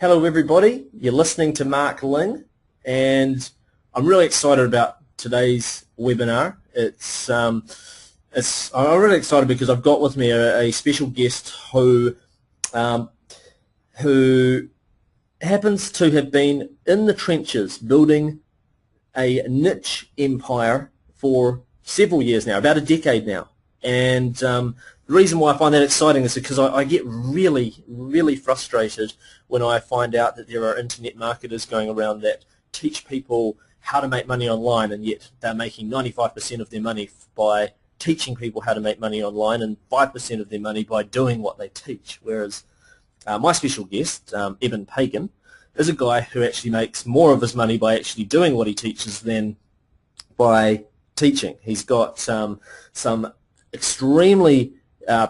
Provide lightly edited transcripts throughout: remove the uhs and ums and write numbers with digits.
Hello everybody, you're listening to Mark Ling, and I'm really excited about today's webinar. I'm really excited because I've got with me a special guest who happens to have been in the trenches building a niche empire for several years now, about a decade now. And the reason why I find that exciting is because I get really frustrated when I find out that there are internet marketers going around that teach people how to make money online, and yet they're making 95% of their money by teaching people how to make money online and 5% of their money by doing what they teach. Whereas my special guest, Evan Pagan, is a guy who actually makes more of his money by actually doing what he teaches than by teaching. He's got some extremely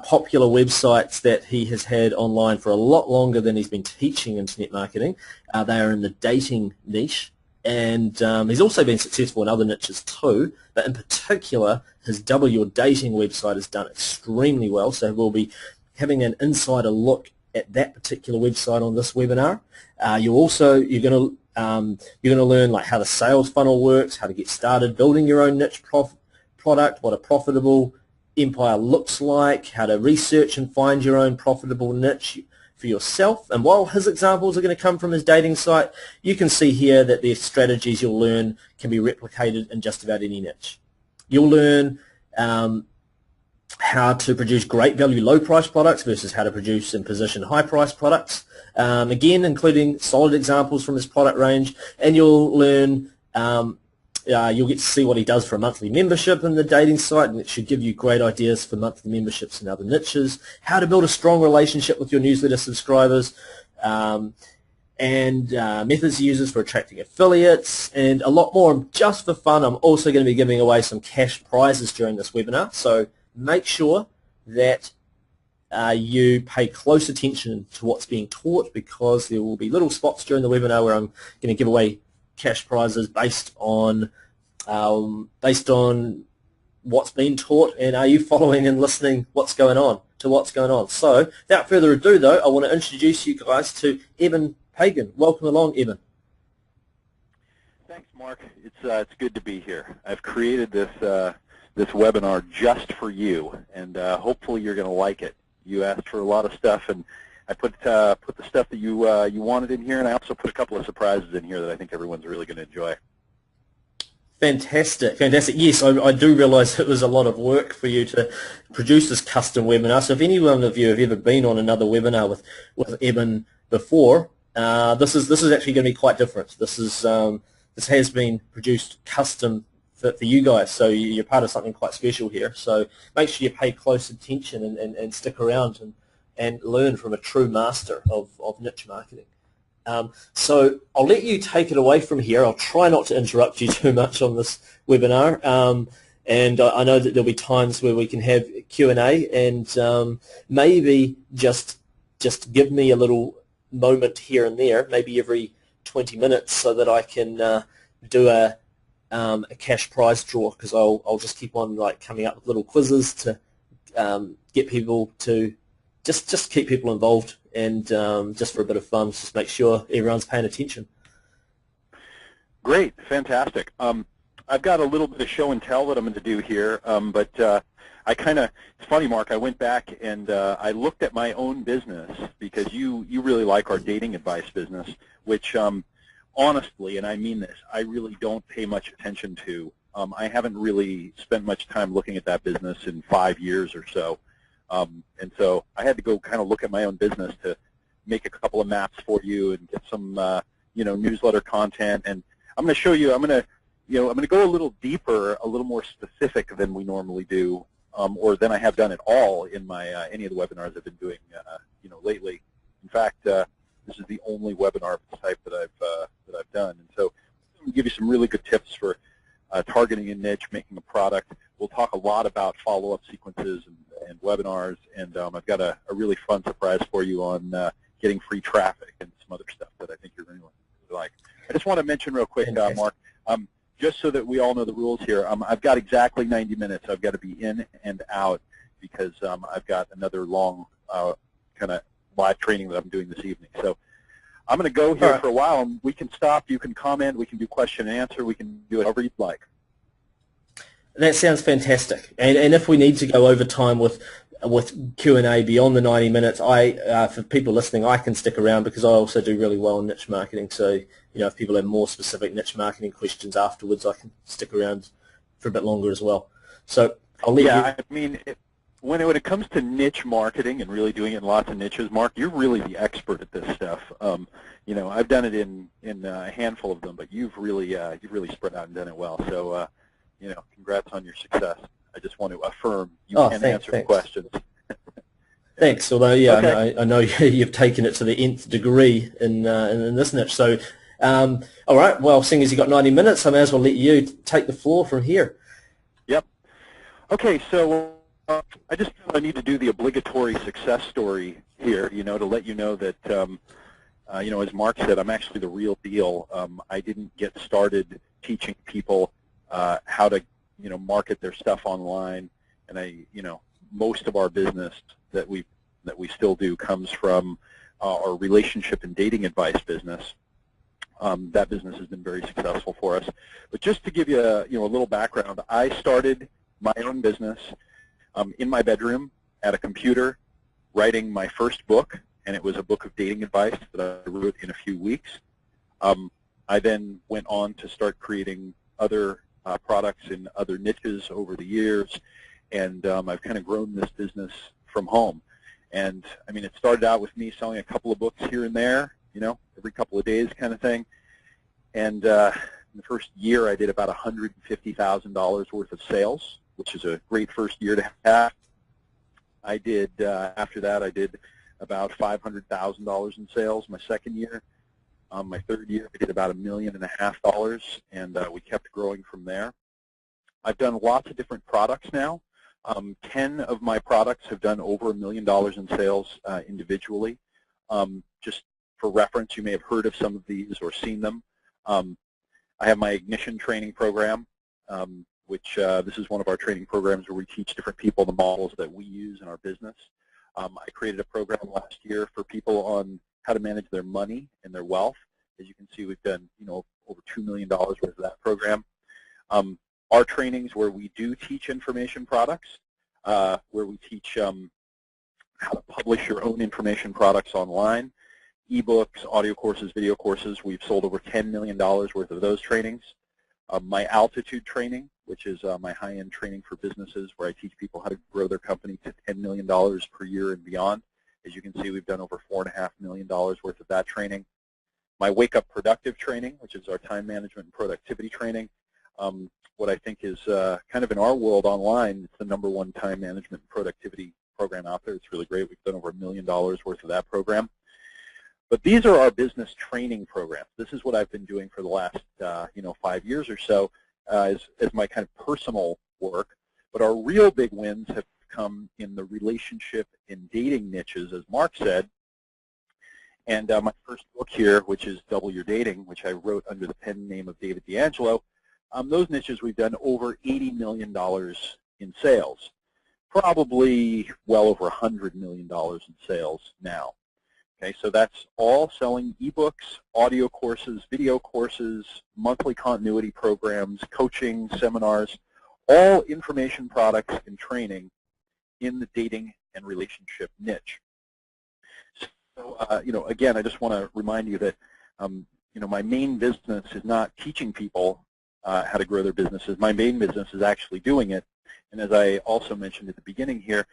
popular websites that he has had online for a lot longer than he's been teaching internet marketing. They are in the dating niche, and he's also been successful in other niches too, but in particular his Double Your Dating website has done extremely well, so we'll be having an insider look at that particular website on this webinar. You're going to learn like how the sales funnel works, how to get started building your own niche product, what a profitable empire looks like, how to research and find your own profitable niche for yourself. And while his examples are going to come from his dating site, you can see here that the strategies you'll learn can be replicated in just about any niche. You'll learn how to produce great value low price products versus how to produce and position high price products, again including solid examples from his product range. And you'll learn you'll get to see what he does for a monthly membership in the dating site, and it should give you great ideas for monthly memberships in other niches, how to build a strong relationship with your newsletter subscribers, and methods he uses for attracting affiliates, and a lot more. And just for fun, I'm also going to be giving away some cash prizes during this webinar, so make sure that you pay close attention to what's being taught, because there will be little spots during the webinar where I'm going to give away cash prizes based on what's been taught, and are you following and listening what's going on. So without further ado though, I want to introduce you guys to Evan Pagan. Welcome along, Evan. Thanks, Mark. It's good to be here. I've created this webinar just for you, and hopefully you're going to like it. You asked for a lot of stuff, and I put the stuff that you wanted in here, and I also put a couple of surprises in here that I think everyone's really going to enjoy. Fantastic. Yes, I do realise it was a lot of work for you to produce this custom webinar. So if any one of you have ever been on another webinar with Evan before, this is actually going to be quite different. This has been produced custom for you guys, so you're part of something quite special here. So make sure you pay close attention and stick around and learn from a true master of niche marketing. So I'll let you take it away from here. I'll try not to interrupt you too much on this webinar, and I know that there'll be times where we can have Q&A, and maybe just give me a little moment here and there, maybe every 20 minutes, so that I can do a cash prize draw, because I'll just keep on like coming up with little quizzes to get people to just keep people involved, and just for a bit of fun, just make sure everyone's paying attention. Great, fantastic. I've got a little bit of show and tell that I'm going to do here, but it's funny, Mark, I went back and I looked at my own business, because you really like our dating advice business, which honestly, and I mean this, I really don't pay much attention to. I haven't really spent much time looking at that business in 5 years or so. And so I had to go kind of look at my own business to make a couple of maps for you and get some newsletter content. And I'm going to show you. I'm going to go a little deeper, a little more specific than we normally do, or than I have done at all in my any of the webinars I've been doing lately. In fact, this is the only webinar of this type that I've done. And so I'm going to give you some really good tips for targeting a niche, making a product. We'll talk a lot about follow-up sequences and webinars, and I've got a really fun surprise for you on getting free traffic and some other stuff that I think you're going to really like. I just want to mention real quick, Mark, just so that we all know the rules here, I've got exactly 90 minutes. I've got to be in and out, because I've got another long kind of live training that I'm doing this evening. So I'm going to go All here right. for a while, and we can stop. You can comment. We can do question and answer. We can do it however you'd like. That sounds fantastic. And if we need to go over time with Q&A beyond the 90 minutes, for people listening, I can stick around because I also do really well in niche marketing. So, if people have more specific niche marketing questions afterwards, I can stick around for a bit longer as well. So I'll let you. Yeah, I mean, when it comes to niche marketing and really doing it in lots of niches, Mark, you're really the expert at this stuff. I've done it in a handful of them, but you've really spread out and done it well. So, congrats on your success. I just want to affirm you can answer the questions. Thanks. Although, yeah, Okay. I know you've taken it to the nth degree in this niche. So, all right. Well, seeing as you got 90 minutes, I may as well let you take the floor from here. Yep. Okay. So I just feel I need to do the obligatory success story here. To let you know that as Mark said, I'm actually the real deal. I didn't get started teaching people how to market their stuff online, and most of our business that we still do comes from our relationship and dating advice business. That business has been very successful for us. But just to give you a little background, I started my own business in my bedroom at a computer, writing my first book, and it was a book of dating advice that I wrote in a few weeks. I then went on to start creating other products in other niches over the years, and I've kind of grown this business from home. And I mean, it started out with me selling a couple of books here and there, every couple of days kind of thing. And in the first year, I did about $150,000 worth of sales, which is a great first year to have. I did, after that, I did about $500,000 in sales my second year. My third year, I did about $1.5 million, and we kept growing from there. I've done lots of different products now. 10 of my products have done over $1 million in sales individually. Just for reference, you may have heard of some of these or seen them. I have my Ignition training program, which this is one of our training programs where we teach different people the models that we use in our business. I created a program last year for people on how to manage their money and their wealth. As you can see, we've done over $2 million worth of that program. Our trainings where we do teach information products, where we teach how to publish your own information products online, ebooks, audio courses, video courses. We've sold over $10 million worth of those trainings. My Altitude training, which is my high-end training for businesses where I teach people how to grow their company to $10 million per year and beyond. As you can see, we've done over $4.5 million worth of that training. My Wake Up Productive training, which is our time management and productivity training. What I think is kind of in our world online, it's the #1 time management and productivity program out there. It's really great. We've done over $1 million worth of that program. But these are our business training programs. This is what I've been doing for the last 5 years or so as my kind of personal work. But our real big wins have come in the relationship and dating niches, as Mark said. And my first book here, which is Double Your Dating, which I wrote under the pen name of David D'Angelo, those niches we've done over $80 million in sales, probably well over $100 million in sales now. Okay, so that's all selling ebooks, audio courses, video courses, monthly continuity programs, coaching, seminars, all information products and training in the dating and relationship niche. So, again, I just want to remind you that, my main business is not teaching people how to grow their businesses. My main business is actually doing it. And as I also mentioned at the beginning here,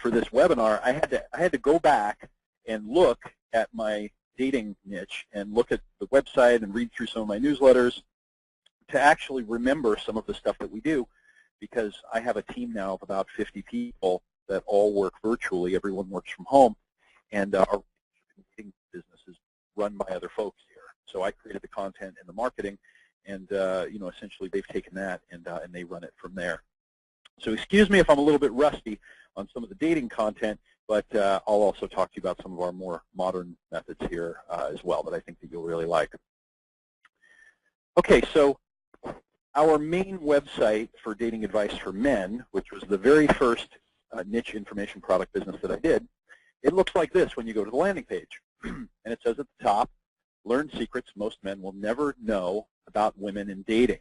for this webinar, I had to go back and look at my dating niche and look at the website and read through some of my newsletters to actually remember some of the stuff that we do, because I have a team now of about 50 people that all work virtually. Everyone works from home, and our dating business is run by other folks here. So I created the content and the marketing, and essentially they've taken that and they run it from there. So excuse me if I'm a little bit rusty on some of the dating content, but I'll also talk to you about some of our more modern methods here as well that I think that you'll really like. Okay, so our main website for dating advice for men, which was the very first niche information product business that I did, it looks like this when you go to the landing page. And it says at the top, learn secrets most men will never know about women in dating.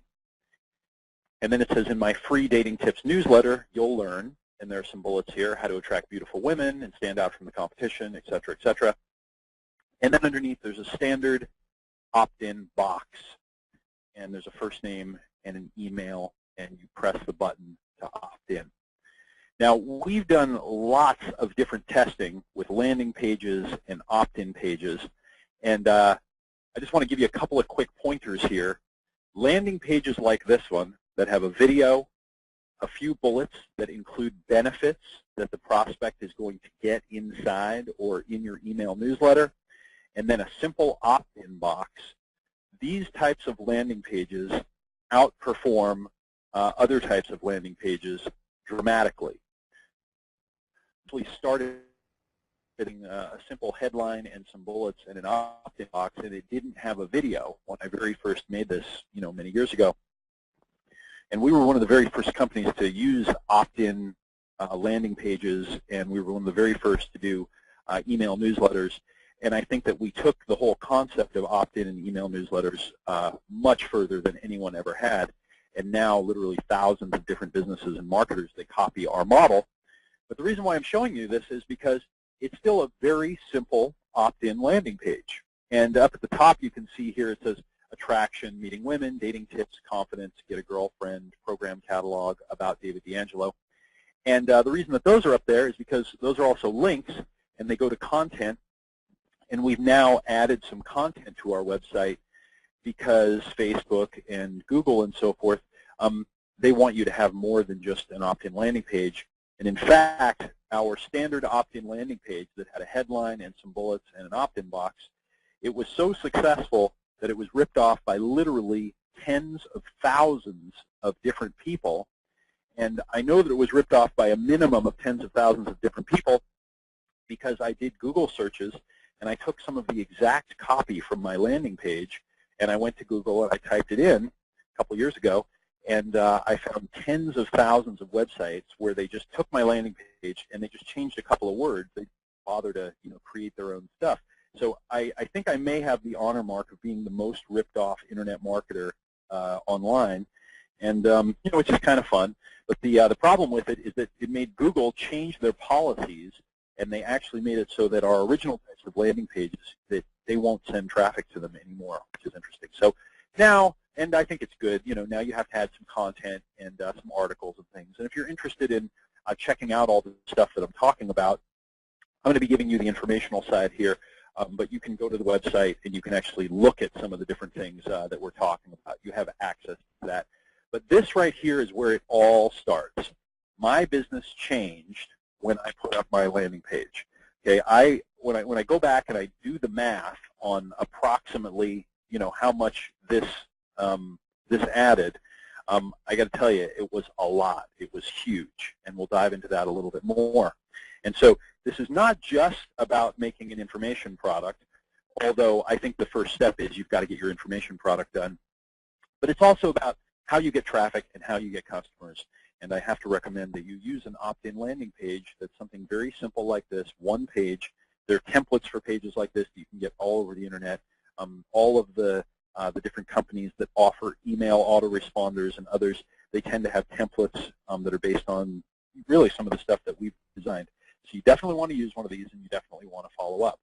And then it says, in my free dating tips newsletter, you'll learn, and there are some bullets here, how to attract beautiful women and stand out from the competition, et cetera, et cetera. And then underneath, there's a standard opt-in box. And there's a first name and an email, and you press the button to opt in. Now, we've done lots of different testing with landing pages and opt-in pages, and I just want to give you a couple of quick pointers here. Landing pages like this one that have a video, a few bullets that include benefits that the prospect is going to get inside or in your email newsletter, and then a simple opt-in box. These types of landing pages outperform other types of landing pages dramatically. We started getting a simple headline and some bullets and an opt-in box, and it didn't have a video when I very first made this, many years ago. And we were one of the very first companies to use opt-in landing pages, and we were one of the very first to do email newsletters. And I think that we took the whole concept of opt-in and email newsletters much further than anyone ever had. And now literally thousands of different businesses and marketers, they copy our model. But the reason why I'm showing you this is because it's still a very simple opt-in landing page. And up at the top you can see here it says attraction, meeting women, dating tips, confidence, get a girlfriend, program catalog, about David D'Angelo. And the reason that those are up there is because those are also links, and they go to content. And we've now added some content to our website because Facebook and Google and so forth, they want you to have more than just an opt-in landing page. And in fact, our standard opt-in landing page that had a headline and some bullets and an opt-in box, it was so successful that it was ripped off by literally tens of thousands of different people. And I know that it was ripped off by a minimum of tens of thousands of different people because I did Google searches, and I took some of the exact copy from my landing page, and I went to Google and I typed it in a couple years ago, and I found tens of thousands of websites where they just took my landing page and they just changed a couple of words. They didn't bother to create their own stuff. So I think I may have the honor mark of being the most ripped off internet marketer online, and which is kind of fun. But the problem with it is that it made Google change their policies, and they actually made it so that our original types of landing pages, that they won't send traffic to them anymore, which is interesting. So now, and I think it's good, now you have to add some content and some articles and things. And if you're interested in checking out all the stuff that I'm talking about, I'm going to be giving you the informational side here, but you can go to the website and you can actually look at some of the different things that we're talking about. You have access to that. But this right here is where it all starts. My business changed when I put up my landing page. Okay, when I go back and I do the math on approximately how much this this added, I got to tell you, it was a lot. It was huge, and we'll dive into that a little bit more. And so this is not just about making an information product, although I think the first step is you've got to get your information product done. But it's also about how you get traffic and how you get customers. And I have to recommend that you use an opt-in landing page that's something very simple like this, one page. There are templates for pages like this that you can get all over the internet. All of the different companies that offer email autoresponders and others, they tend to have templates that are based on really some of the stuff that we've designed. So you definitely want to use one of these, and you definitely want to follow up.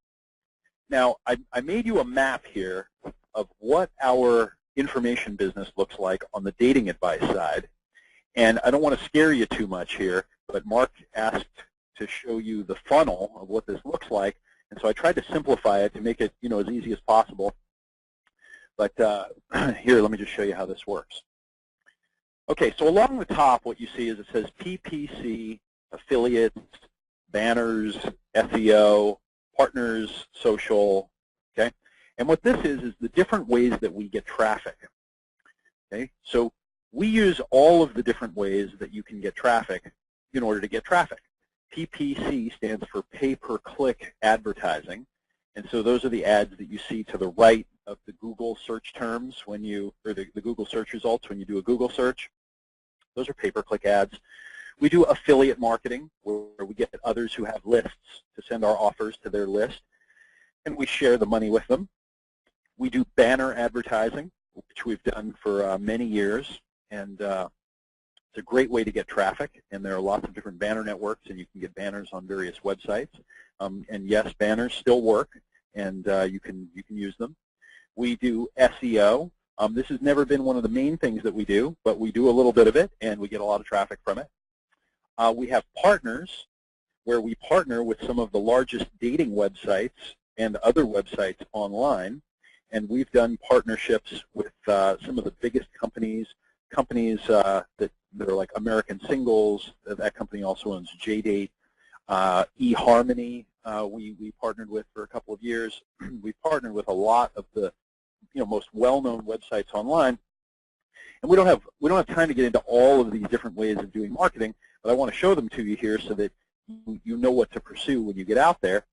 Now, I made you a map here of what our information business looks like on the dating advice side. And I don't want to scare you too much here, but Mark asked to show you the funnel of what this looks like. And so I tried to simplify it to make it as easy as possible. But here, let me just show you how this works. Okay, so along the top, what you see is it says PPC, affiliates, banners, SEO, partners, social, okay? And what this is the different ways that we get traffic, okay? So we use all of the different ways that you can get traffic in order to get traffic. PPC stands for pay-per-click advertising, and so those are the ads that you see to the right of the Google search terms when you, or the Google search results when you do a Google search. Those are pay-per-click ads. We do affiliate marketing, where we get others who have lists to send our offers to their list, and we share the money with them. We do banner advertising, which we've done for many years, and it's a great way to get traffic, and there are lots of different banner networks, and you can get banners on various websites. And yes, banners still work, and you can use them. We do SEO. This has never been one of the main things that we do, but we do a little bit of it, and we get a lot of traffic from it. We have partners, where we partner with some of the largest dating websites and other websites online, and we've done partnerships with some of the biggest companies that are like American Singles. That company also owns JDate. eHarmony we partnered with for a couple of years. We've partnered with a lot of the most well-known websites online, and we don't have time to get into all of these different ways of doing marketing, but I want to show them to you here so that you know what to pursue when you get out there,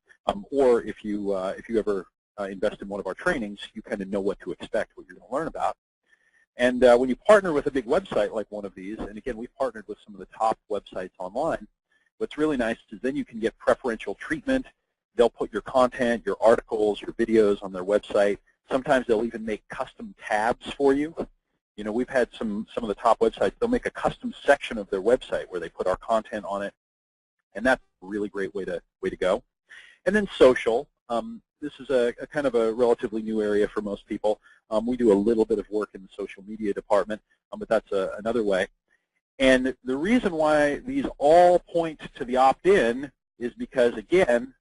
or if you ever invest in one of our trainings, you kind of know what to expect, what you're going to learn about. And when you partner with a big website like one of these, and again, we've partnered with some of the top websites online, what's really nice is then you can get preferential treatment. They'll put your content, your articles, your videos on their website. Sometimes they'll even make custom tabs for you. We've had some of the top websites, they'll make a custom section of their website where they put our content on it, and that's a really great way to go. And then social. This is a kind of a relatively new area for most people. We do a little bit of work in the social media department, but that's another way. And the reason why these all point to the opt-in is because, again,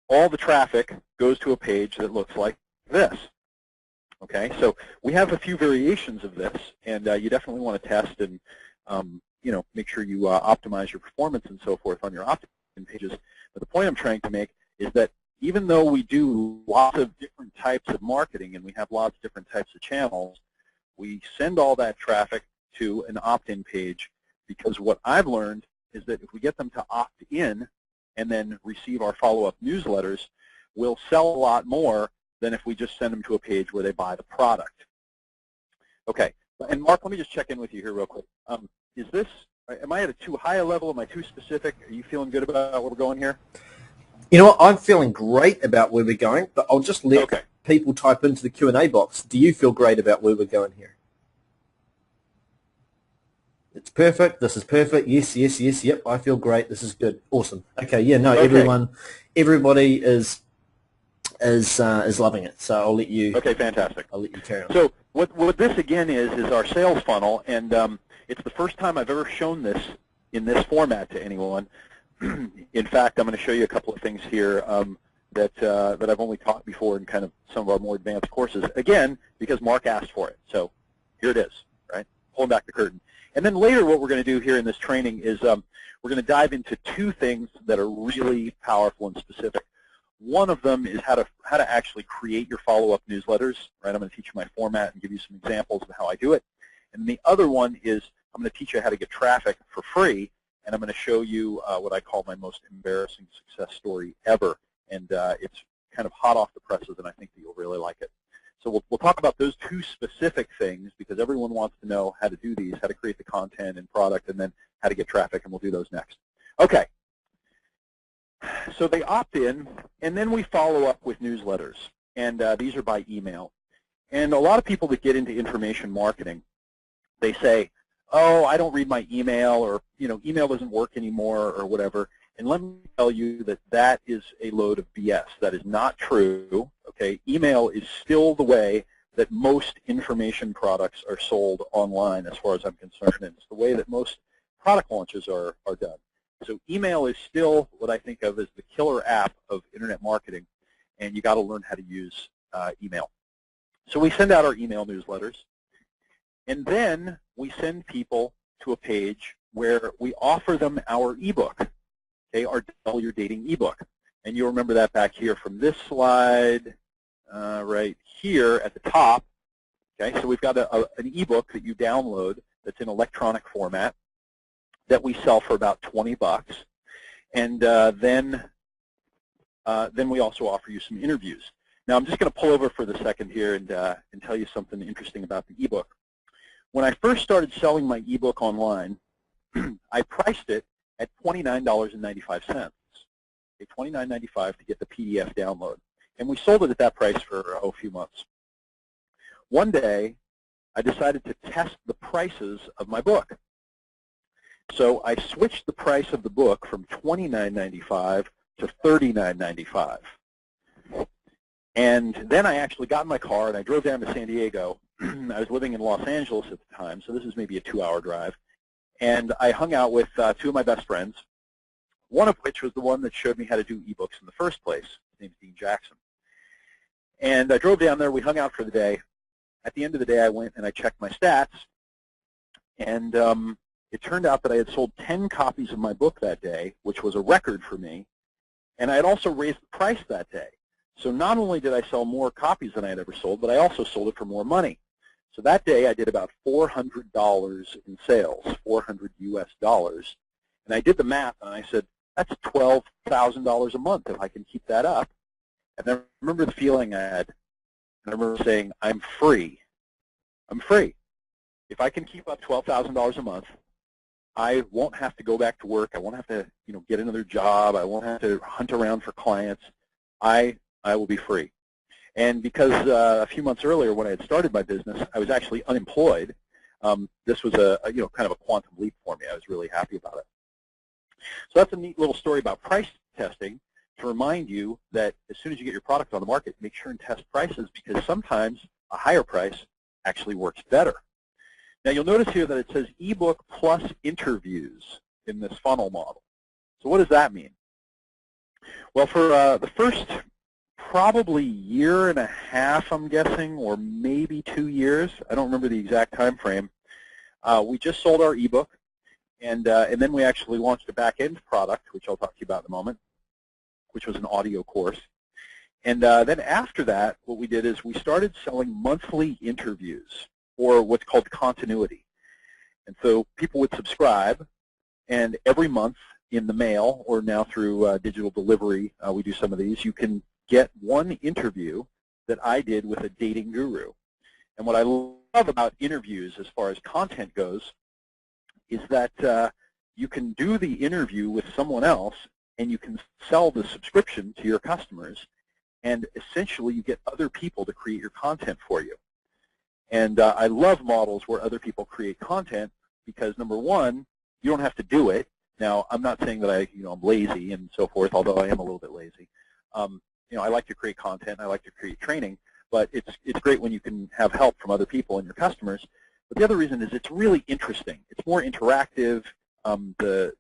all the traffic goes to a page that looks like this. Okay, so we have a few variations of this, and you definitely want to test and make sure you optimize your performance and so forth on your opt-in pages. But the point I'm trying to make is that even though we do lots of different types of marketing and we have lots of different types of channels, we send all that traffic to an opt-in page, because what I've learned is that if we get them to opt in and then receive our follow-up newsletters, we'll sell a lot more than if we just send them to a page where they buy the product. Okay, and Mark, let me just check in with you here real quick. Am I at a too high a level? Am I too specific? Are you feeling good about where we're going here? You know what, I'm feeling great about where we're going, but I'll just let people type into the Q&A box. Do you feel great about where we're going here? It's perfect. This is perfect. Yes, yes, yes. Yep, I feel great. This is good. Awesome. Okay, yeah, no, everybody is loving it. So I'll let you. Okay, fantastic. I'll let you carry on. So what this again is our sales funnel, and it's the first time I've ever shown this in this format to anyone. In fact, I'm going to show you a couple of things here that I've only taught before in kind of some of our more advanced courses. Again, because Mark asked for it. So here it is, right? Pulling back the curtain. And then later what we're going to do here in this training is we're going to dive into two things that are really powerful and specific. One of them is how to actually create your follow-up newsletters, right? I'm going to teach you my format and give you some examples of how I do it. And the other one is I'm going to teach you how to get traffic for free, and I'm going to show you what I call my most embarrassing success story ever. And it's kind of hot off the presses, and I think that you'll really like it. So we'll talk about those two specific things because everyone wants to know how to do these, how to create the content and product, and then how to get traffic, and we'll do those next. Okay. So they opt in, and then we follow up with newsletters, and these are by email. And a lot of people that get into information marketing, they say, oh, I don't read my email, or email doesn't work anymore, or whatever. And let me tell you that that is a load of BS. That is not true. Okay, email is still the way that most information products are sold online, as far as I'm concerned, and it's the way that most product launches are done. So email is still what I think of as the killer app of internet marketing, and you got to learn how to use email. So we send out our email newsletters, and then we send people to a page where we offer them our ebook, okay, our Tell Your Dating ebook. And you'll remember that back here from this slide, right here at the top. Okay, so we've got an ebook that you download that's in electronic format that we sell for about 20 bucks, and then we also offer you some interviews. Now I'm just going to pull over for the second here and tell you something interesting about the ebook. When I first started selling my ebook online, I priced it at $29.95. Okay, $29.95 to get the PDF download, and we sold it at that price for a few months. one day I decided to test the prices of my book. So I switched the price of the book from $29.95 to $39.95. And then I actually got in my car and I drove down to San Diego. I was living in Los Angeles at the time, so this is maybe a 2-hour drive. And I hung out with 2 of my best friends, one of which was the one that showed me how to do ebooks in the first place. His name's Dean Jackson. And I drove down there. We hung out for the day. At the end of the day, I went and I checked my stats. And it turned out that I had sold 10 copies of my book that day, which was a record for me. And I had also raised the price that day. So not only did I sell more copies than I had ever sold, but I also sold it for more money. So that day I did about $400 in sales, 400 US dollars. And I did the math and I said, that's $12,000 a month if I can keep that up. And I remember the feeling I had. And I remember saying, I'm free. I'm free. If I can keep up $12,000 a month, I won't have to go back to work. I won't have to, get another job. I won't have to hunt around for clients. I will be free. And because a few months earlier when I had started my business, I was actually unemployed, this was a kind of a quantum leap for me. I was really happy about it. So that's a neat little story about price testing to remind you that as soon as you get your product on the market, make sure and test prices, because sometimes a higher price actually works better. Now you'll notice here that it says ebook plus interviews in this funnel model. So what does that mean? Well, for the first probably year and a half, I'm guessing, or maybe 2 years, I don't remember the exact time frame, we just sold our ebook, and then we actually launched a back-end product, which I'll talk to you about in a moment, which was an audio course. And then after that, what we did is we started selling monthly interviews, or what's called continuity. And so people would subscribe, and every month in the mail, or now through digital delivery, we do some of these, you can get one interview that I did with a dating guru. And what I love about interviews as far as content goes is that you can do the interview with someone else and you can sell the subscription to your customers, and essentially you get other people to create your content for you. And I love models where other people create content because, number one, you don't have to do it. Now, I'm not saying that I'm lazy and so forth, although I am a little bit lazy. I like to create content, I like to create training, but it's great when you can have help from other people and your customers. But the other reason is it's really interesting. It's more interactive. The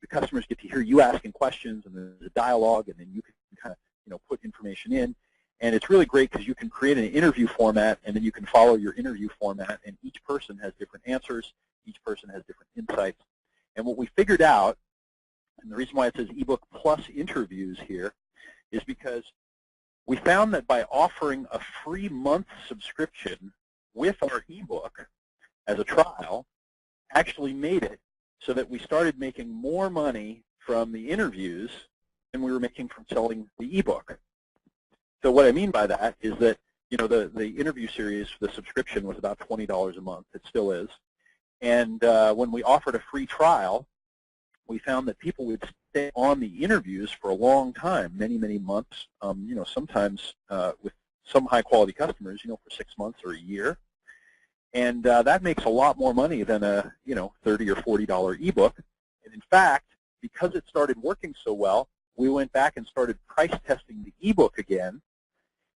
customers get to hear you asking questions, and there's a dialogue, and then you can kind of put information in. And it's really great because you can create an interview format, and then you can follow your interview format, and each person has different answers. Each person has different insights. And what we figured out, and the reason why it says ebook plus interviews here, is because we found that by offering a free month subscription with our ebook as a trial, actually made it so that we started making more money from the interviews than we were making from selling the ebook. So what I mean by that is that the interview series, the subscription was about $20 a month. It still is. And when we offered a free trial, we found that people would stay on the interviews for a long time, many, many months, sometimes with some high-quality customers, for 6 months or a year. And that makes a lot more money than a, $30 or $40 ebook. And in fact, because it started working so well, we went back and started price testing the ebook again.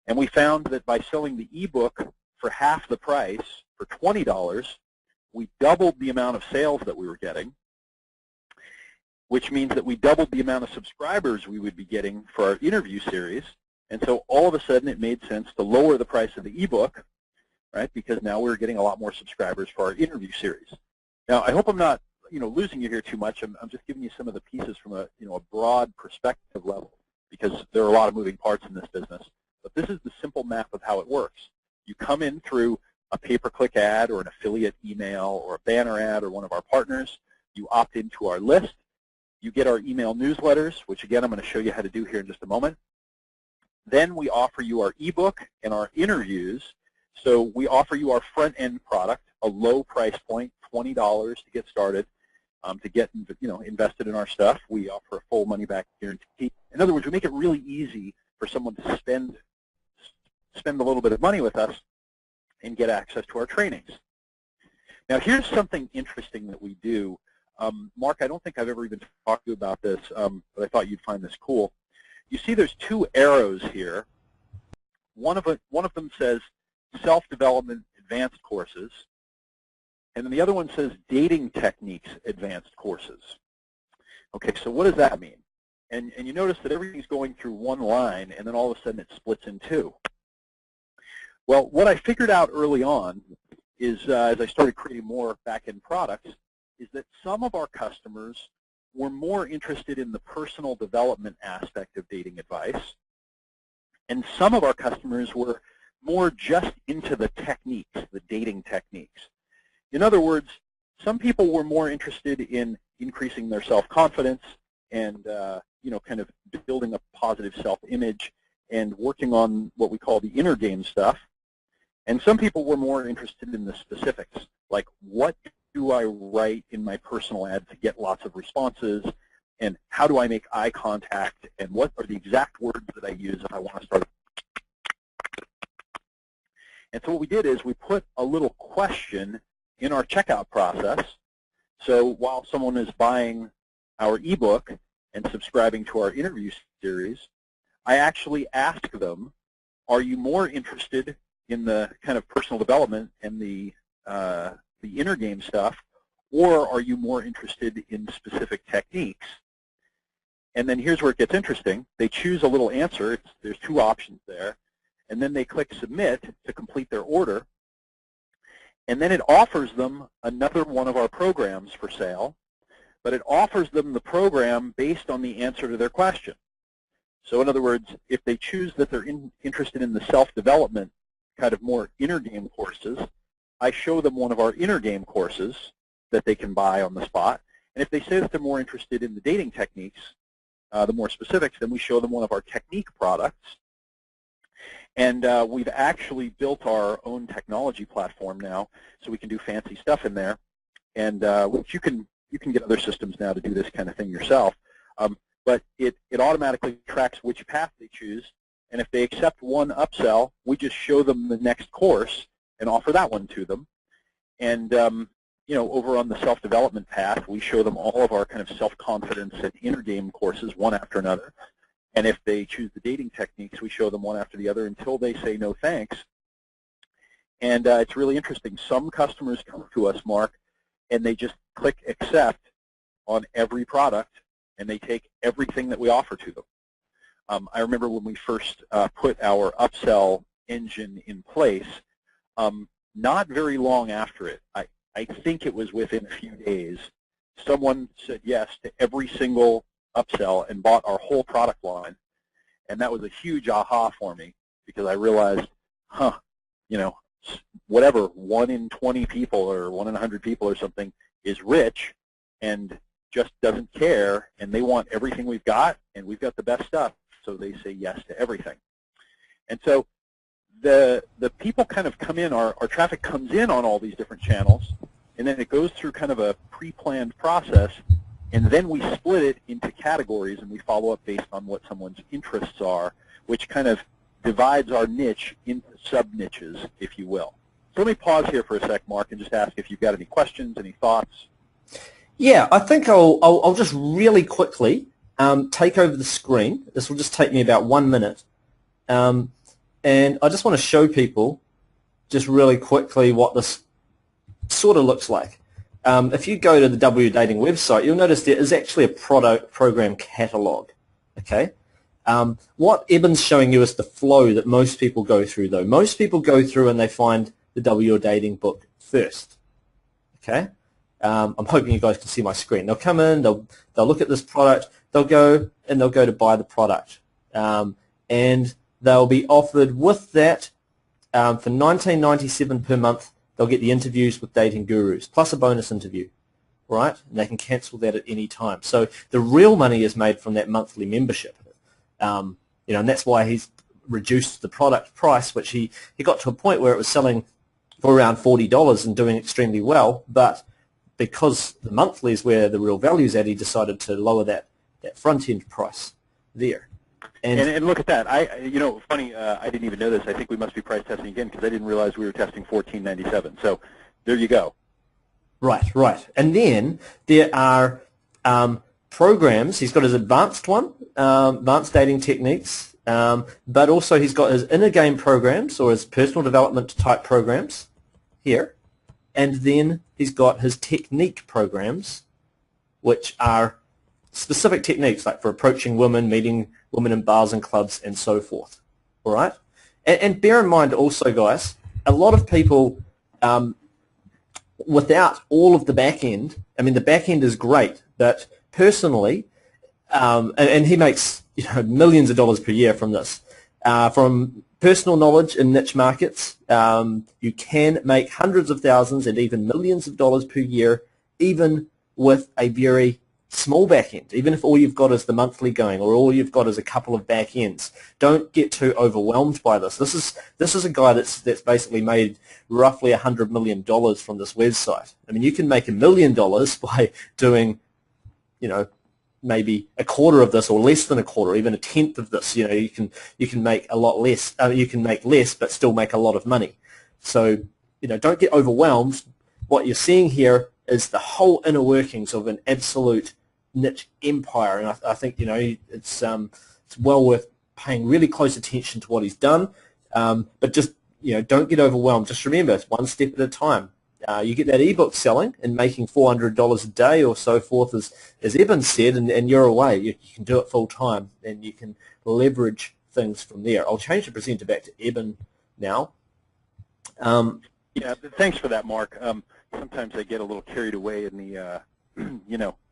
And we found that by selling the ebook for half the price, for $20, we doubled the amount of sales that we were getting, which means that we doubled the amount of subscribers we would be getting for our interview series. And so all of a sudden it made sense to lower the price of the ebook, right? Because now we're getting a lot more subscribers for our interview series. Now, I hope I'm not, losing you here too much. I'm just giving you some of the pieces from a, a broad perspective level, because there are a lot of moving parts in this business. But this is the simple map of how it works. You come in through a pay-per-click ad or an affiliate email or a banner ad or one of our partners. You opt into our list. You get our email newsletters, which again I'm going to show you how to do here in just a moment. Then we offer you our ebook and our interviews. So we offer you our front-end product, a low price point, $20 to get started, to get invested in our stuff. We offer a full money-back guarantee. In other words, we make it really easy for someone to spend a little bit of money with us and get access to our trainings. Now, here's something interesting that we do. Mark, I don't think I've ever even talked to you about this, but I thought you'd find this cool. You see there's two arrows here. One of them says Self-Development Advanced Courses, and then the other one says Dating Techniques Advanced Courses. Okay, so what does that mean? And you notice that everything's going through one line, and then all of a sudden it splits in two. Well, what I figured out early on is, as I started creating more back-end products, is that some of our customers were more interested in the personal development aspect of dating advice, and some of our customers were more just into the techniques, the dating techniques. In other words, some people were more interested in increasing their self-confidence and kind of building a positive self-image and working on what we call the inner game stuff. And some people were more interested in the specifics, like what do I write in my personal ad to get lots of responses, and how do I make eye contact, and what are the exact words that I use if I want to start. And so what we did is we put a little question in our checkout process. So while someone is buying our ebook and subscribing to our interview series, I actually ask them, are you more interested in the kind of personal development and the inner game stuff, or are you more interested in specific techniques? And then here's where it gets interesting. They choose a little answer. There's two options there. And then they click Submit to complete their order. And then it offers them another one of our programs for sale, but it offers them the program based on the answer to their question. So in other words, if they choose that they're interested in the self-development kind of more inner game courses, I show them one of our inner game courses that they can buy on the spot. And if they say that they're more interested in the dating techniques, the more specifics, then we show them one of our technique products. And we've actually built our own technology platform now, so we can do fancy stuff in there. And which you can get other systems now to do this kind of thing yourself. But it automatically tracks which path they choose. And if they accept one upsell, we just show them the next course and offer that one to them. And over on the self-development path, we show them all of our kind of self-confidence and inner game courses one after another. And if they choose the dating techniques, we show them one after the other until they say no thanks. And it's really interesting. Some customers come to us, Mark, and they just click accept on every product, and they take everything that we offer to them. I remember when we first put our upsell engine in place, not very long after it, I think it was within a few days, someone said yes to every single upsell and bought our whole product line. And that was a huge aha for me, because I realized, whatever, 1 in 20 people or 1 in 100 people or something is rich and just doesn't care, and they want everything we've got, and we've got the best stuff, so they say yes to everything. And so the people kind of come in, our traffic comes in on all these different channels, and then it goes through kind of a pre-planned process, and then we split it into categories, and we follow up based on what someone's interests are, which kind of divides our niche into sub-niches, if you will. So let me pause here for a sec, Mark, and just ask if you've got any questions, any thoughts. Yeah, I think I'll just really quickly take over the screen. This will just take me about 1 minute. And I just want to show people just really quickly what this sort of looks like. If you go to the W Dating website, you'll notice there is actually a program catalog. Okay. What Eben's showing you is the flow that most people go through, though. Most people go through and they find the W Dating book first. Okay. I'm hoping you guys can see my screen. They'll come in, they'll look at this product, they'll go to buy the product, and they'll be offered with that for $19.97 per month. They'll get the interviews with dating gurus plus a bonus interview, right? And they can cancel that at any time. So the real money is made from that monthly membership, and that's why he's reduced the product price, which he got to a point where it was selling for around $40 and doing extremely well, but because the monthly is where the real value is at, he decided to lower that front-end price there. And look at that. Funny. I didn't even know this. I think we must be price testing again because I didn't realize we were testing $14.97. So there you go. Right. And then there are programs. He's got his advanced one, advanced dating techniques, but also he's got his inner game programs or his personal development type programs here. And then he's got his technique programs, which are specific techniques like for approaching women, meeting women in bars and clubs, and so forth. All right? And bear in mind also, guys, a lot of people, without all of the back end, I mean, the back end is great, but personally, and he makes millions of dollars per year from this, from personal knowledge in niche markets, you can make hundreds of thousands and even millions of dollars per year, even with a very small back end, even if all you've got is the monthly going or all you've got is a couple of back ends. Don't get too overwhelmed by this. This is a guy that's basically made roughly $100 million from this website. I mean, you can make $1 million by doing, maybe a quarter of this or less than a quarter, even a tenth of this. You can make a lot less. You can make less but still make a lot of money. So don't get overwhelmed. What you're seeing here is the whole inner workings of an absolute niche empire, and I think it's well worth paying really close attention to what he's done. But just don't get overwhelmed. Just remember, it's one step at a time. You get that ebook selling and making $400 a day or so forth, as Eben said, and you're away. You can do it full time, and you can leverage things from there. I'll change the presenter back to Eben now. Yeah, thanks for that, Mark. Sometimes I get a little carried away in the,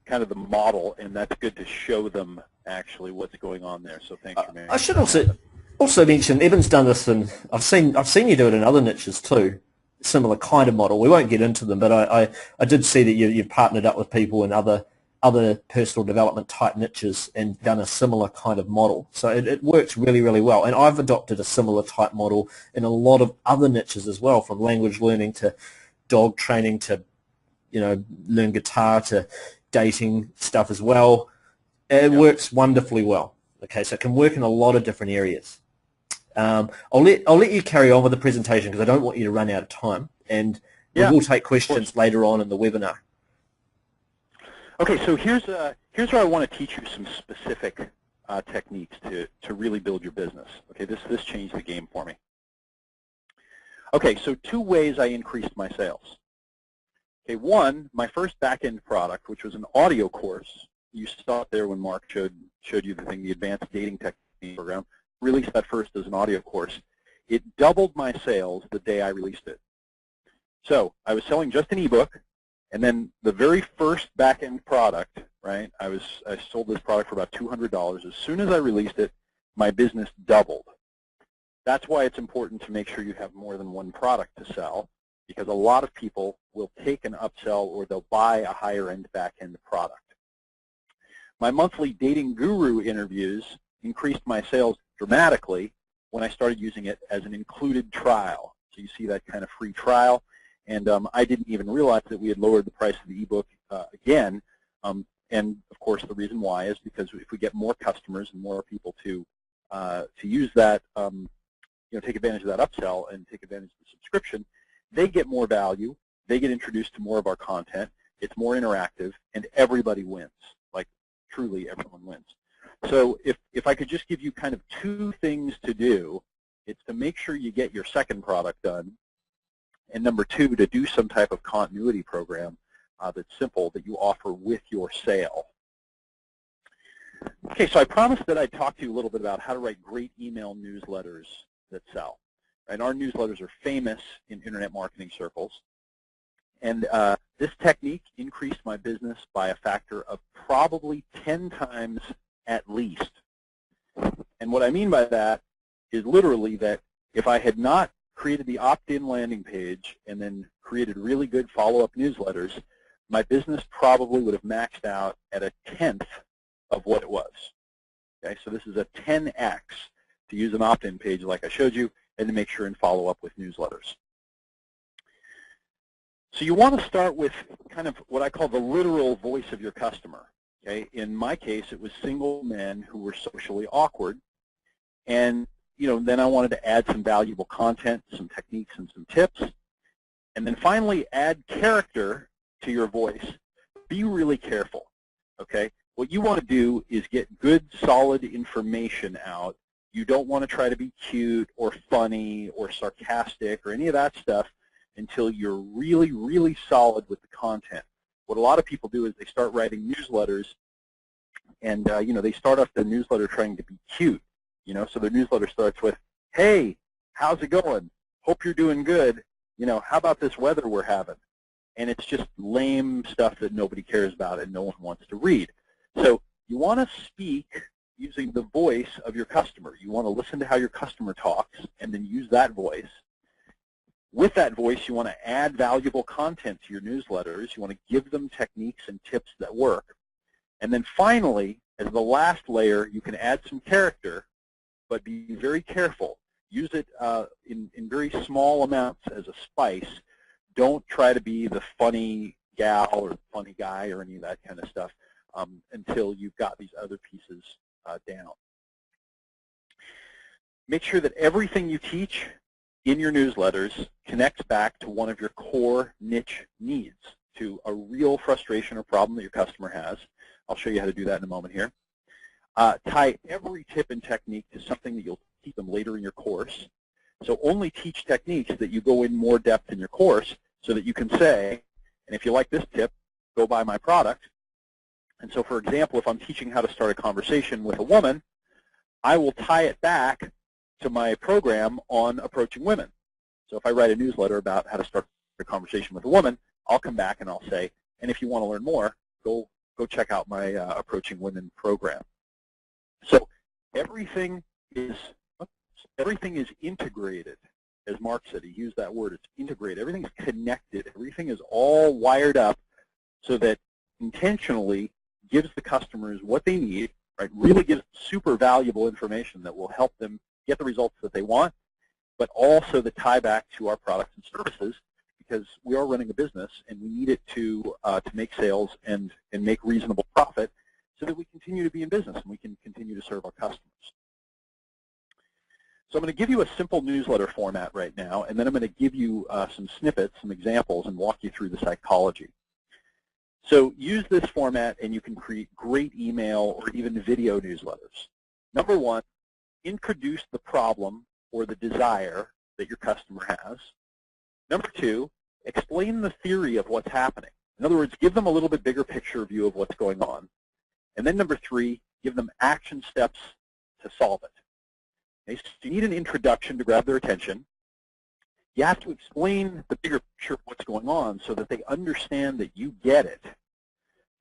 kind of the model, and that's good to show them actually what's going on there. So thanks for I should also mention Eben's done this, and I've seen you do it in other niches too. Similar kind of model. We won't get into them, but I did see that you've partnered up with people in other personal development type niches and done a similar kind of model. So it works really, really well. And I've adopted a similar type model in a lot of other niches as well, from language learning to dog training to learn guitar to dating stuff as well. It works wonderfully well. Okay, so it can work in a lot of different areas. I'll let you carry on with the presentation because I don't want you to run out of time, and we will take questions later on in the webinar. Okay, so here's where I want to teach you some specific techniques to really build your business. Okay, this changed the game for me. Okay, so 2 ways I increased my sales. Okay, one, my first back-end product, which was an audio course. You saw it there when Mark showed you the thing, the Advanced Dating Technique Program. Released that first as an audio course. It doubled my sales the day I released it. So I was selling just an ebook, and then the very first back-end product, right? I sold this product for about $200. As soon as I released it, my business doubled. That's why it's important to make sure you have more than one product to sell, because a lot of people will take an upsell or they'll buy a higher-end back-end product. My monthly Dating Guru interviews increased my sales dramatically when I started using it as an included trial. So you see that kind of free trial, and I didn't even realize that we had lowered the price of the ebook again. And of course, the reason why is because if we get more customers and more people to use that, take advantage of that upsell and take advantage of the subscription, they get more value, they get introduced to more of our content, it's more interactive, and everybody wins. Like, truly everyone wins. So if I could just give you kind of 2 things to do, it's to make sure you get your second product done, and number 2, to do some type of continuity program that's simple that you offer with your sale. Okay, so I promised that I'd talk to you a little bit about how to write great email newsletters that sell. And our newsletters are famous in internet marketing circles. And this technique increased my business by a factor of probably 10 times at least. And what I mean by that is literally that if I had not created the opt-in landing page and then created really good follow-up newsletters, my business probably would have maxed out at a 10th of what it was. Okay, so this is a 10x to use an opt-in page like I showed you, and to make sure and follow up with newsletters. So you want to start with kind of what I call the literal voice of your customer. Okay, in my case, it was single men who were socially awkward, and then I wanted to add some valuable content, some techniques, and some tips, and then finally add character to your voice. Be really careful. Okay, what you want to do is get good, solid information out. You don't want to try to be cute or funny or sarcastic or any of that stuff until you're really, really solid with the content. What a lot of people do is they start writing newsletters, and they start off the newsletter trying to be cute. So their newsletter starts with, "Hey, how's it going? Hope you're doing good. How about this weather we're having?" And it's just lame stuff that nobody cares about and no one wants to read. So you want to speak using the voice of your customer. You want to listen to how your customer talks and then use that voice. With that voice, you want to add valuable content to your newsletters. You want to give them techniques and tips that work. And then finally, as the last layer, you can add some character, but be very careful. Use it in very small amounts as a spice. Don't try to be the funny gal or the funny guy or any of that kind of stuff until you've got these other pieces down. Make sure that everything you teach in your newsletters connects back to one of your core niche needs, to a real frustration or problem that your customer has. I'll show you how to do that in a moment here. Tie every tip and technique to something that you'll teach them later in your course. So only teach techniques that you go in more depth in your course so that you can say, and if you like this tip, go buy my product. And so, for example, if I'm teaching how to start a conversation with a woman, I will tie it back to my program on approaching women. So if I write a newsletter about how to start a conversation with a woman, I'll come back and I'll say, and if you want to learn more, go check out my Approaching Women program. So everything is integrated, as Mark said. He used that word. It's integrated. Everything's connected. Everything is all wired up so that intentionally gives the customers what they need, right? Really gives super valuable information that will help them get the results that they want, but also the tie back to our products and services, because we are running a business and we need it to make sales and make reasonable profit so that we continue to be in business and we can continue to serve our customers. So I'm going to give you a simple newsletter format right now, and then I'm going to give you some snippets, some examples, and walk you through the psychology. So use this format and you can create great email or even video newsletters. Number one, introduce the problem or the desire that your customer has. Number two, explain the theory of what's happening. In other words, give them a little bit bigger picture view of what's going on. And then number three, give them action steps to solve it. Okay, so you need an introduction to grab their attention. You have to explain the bigger picture of what's going on so that they understand that you get it.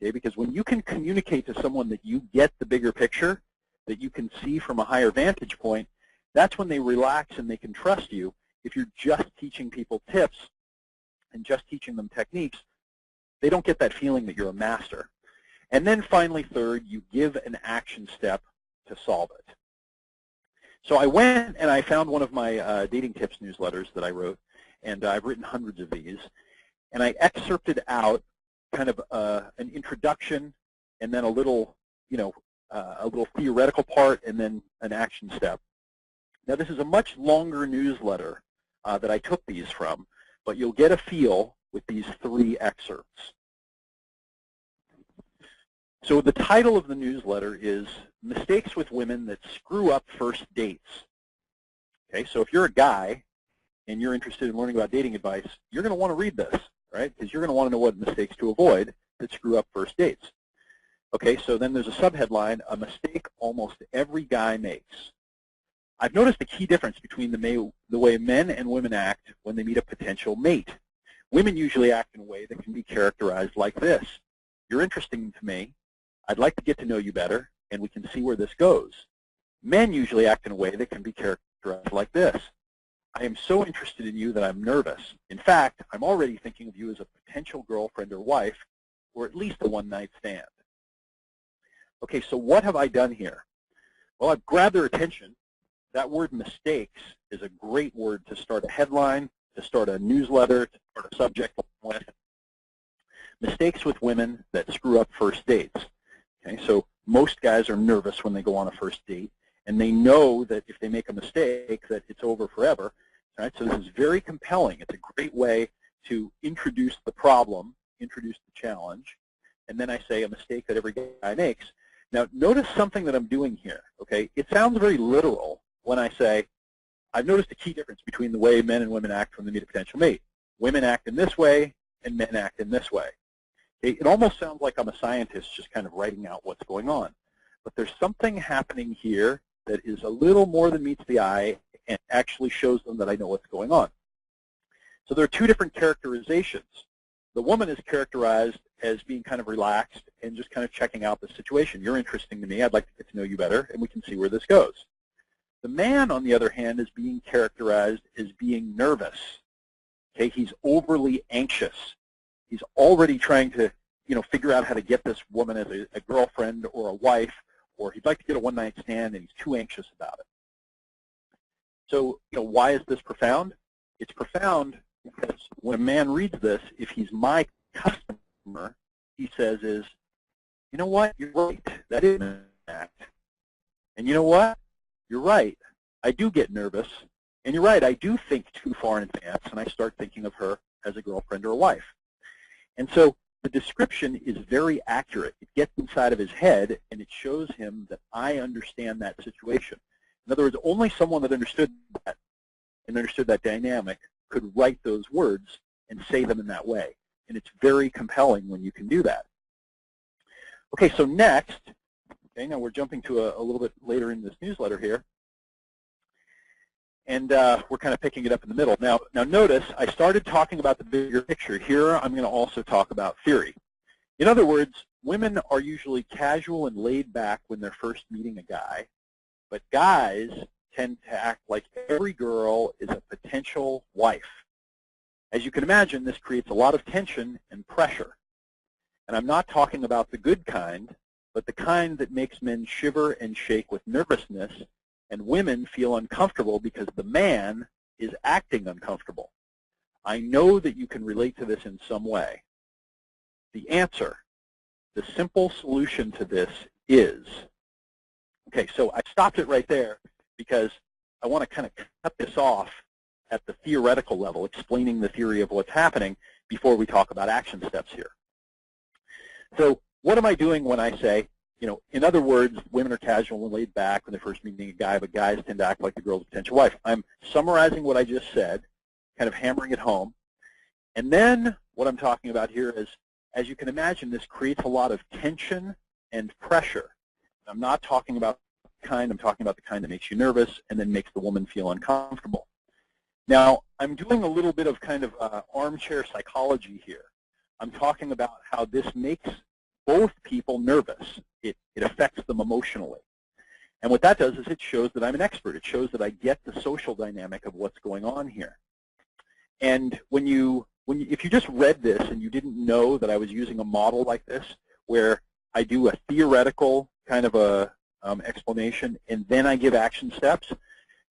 Okay, because when you can communicate to someone that you get the bigger picture, that you can see from a higher vantage point, that's when they relax and they can trust you. If you're just teaching people tips and just teaching them techniques, they don't get that feeling that you're a master. And then finally, third, you give an action step to solve it. So I went and I found one of my dating tips newsletters that I wrote, and I've written hundreds of these, and I excerpted out kind of an introduction and then a little theoretical part and then an action step. Now this is a much longer newsletter that I took these from, but you'll get a feel with these three excerpts. So the title of the newsletter is Mistakes with Women That Screw Up First Dates. Okay, so if you're a guy and you're interested in learning about dating advice, you're going to want to read this, right? Because you're going to want to know what mistakes to avoid that screw up first dates. Okay, so then there's a subheadline, a mistake almost every guy makes. I've noticed a key difference between the way men and women act when they meet a potential mate. Women usually act in a way that can be characterized like this. You're interesting to me. I'd like to get to know you better, and we can see where this goes. Men usually act in a way that can be characterized like this. I am so interested in you that I'm nervous. In fact, I'm already thinking of you as a potential girlfriend or wife, or at least a one-night stand. Okay, so what have I done here? Well, I've grabbed their attention. That word mistakes is a great word to start a headline, to start a newsletter, to start a subject with. Mistakes with women that screw up first dates. Okay, so most guys are nervous when they go on a first date, and they know that if they make a mistake that it's over forever. Right? So this is very compelling. It's a great way to introduce the problem, introduce the challenge, and then I say a mistake that every guy makes. Now notice something that I'm doing here. Okay, it sounds very literal when I say, I've noticed a key difference between the way men and women act when they meet a potential mate. Women act in this way, and men act in this way. It almost sounds like I'm a scientist just kind of writing out what's going on. But there's something happening here that is a little more than meets the eye and actually shows them that I know what's going on. So there are two different characterizations. The woman is characterized as being kind of relaxed and just kind of checking out the situation. You're interesting to me. I'd like to get to know you better, and we can see where this goes. The man, on the other hand, is being characterized as being nervous. Okay, he's overly anxious. He's already trying to, figure out how to get this woman as a girlfriend or a wife, or he'd like to get a one-night stand, and he's too anxious about it. So, why is this profound? It's profound because when a man reads this, if he's my customer, he says is, you know what, you're right, that is an act. And you know what, you're right, I do get nervous, and you're right, I do think too far in advance, and I start thinking of her as a girlfriend or a wife. And so the description is very accurate. It gets inside of his head, and it shows him that I understand that situation. In other words, only someone that understood that and understood that dynamic could write those words and say them in that way. And it's very compelling when you can do that. Okay, so next, okay, now we're jumping to a little bit later in this newsletter here. And we're kind of picking it up in the middle. Now notice I started talking about the bigger picture. Here I'm going to also talk about theory. In other words, women are usually casual and laid back when they're first meeting a guy, but guys tend to act like every girl is a potential wife. As you can imagine, this creates a lot of tension and pressure. And I'm not talking about the good kind, but the kind that makes men shiver and shake with nervousness, and women feel uncomfortable because the man is acting uncomfortable. I know that you can relate to this in some way. The answer, the simple solution to this is, okay, so I stopped it right there because I want to kind of cut this off at the theoretical level, explaining the theory of what's happening before we talk about action steps here. So what am I doing when I say, in other words, women are casual and laid back when they're first meeting a guy, but guys tend to act like the girl's potential wife? I'm summarizing what I just said, kind of hammering it home. And then what I'm talking about here is, as you can imagine, this creates a lot of tension and pressure. I'm not talking about the kind, I'm talking about the kind that makes you nervous and then makes the woman feel uncomfortable. Now, I'm doing a little bit of kind of armchair psychology here. I'm talking about how this makes both people nervous. It affects them emotionally. And what that does is it shows that I'm an expert. It shows that I get the social dynamic of what's going on here. And if you just read this and you didn't know that I was using a model like this, where I do a theoretical kind of a explanation and then I give action steps,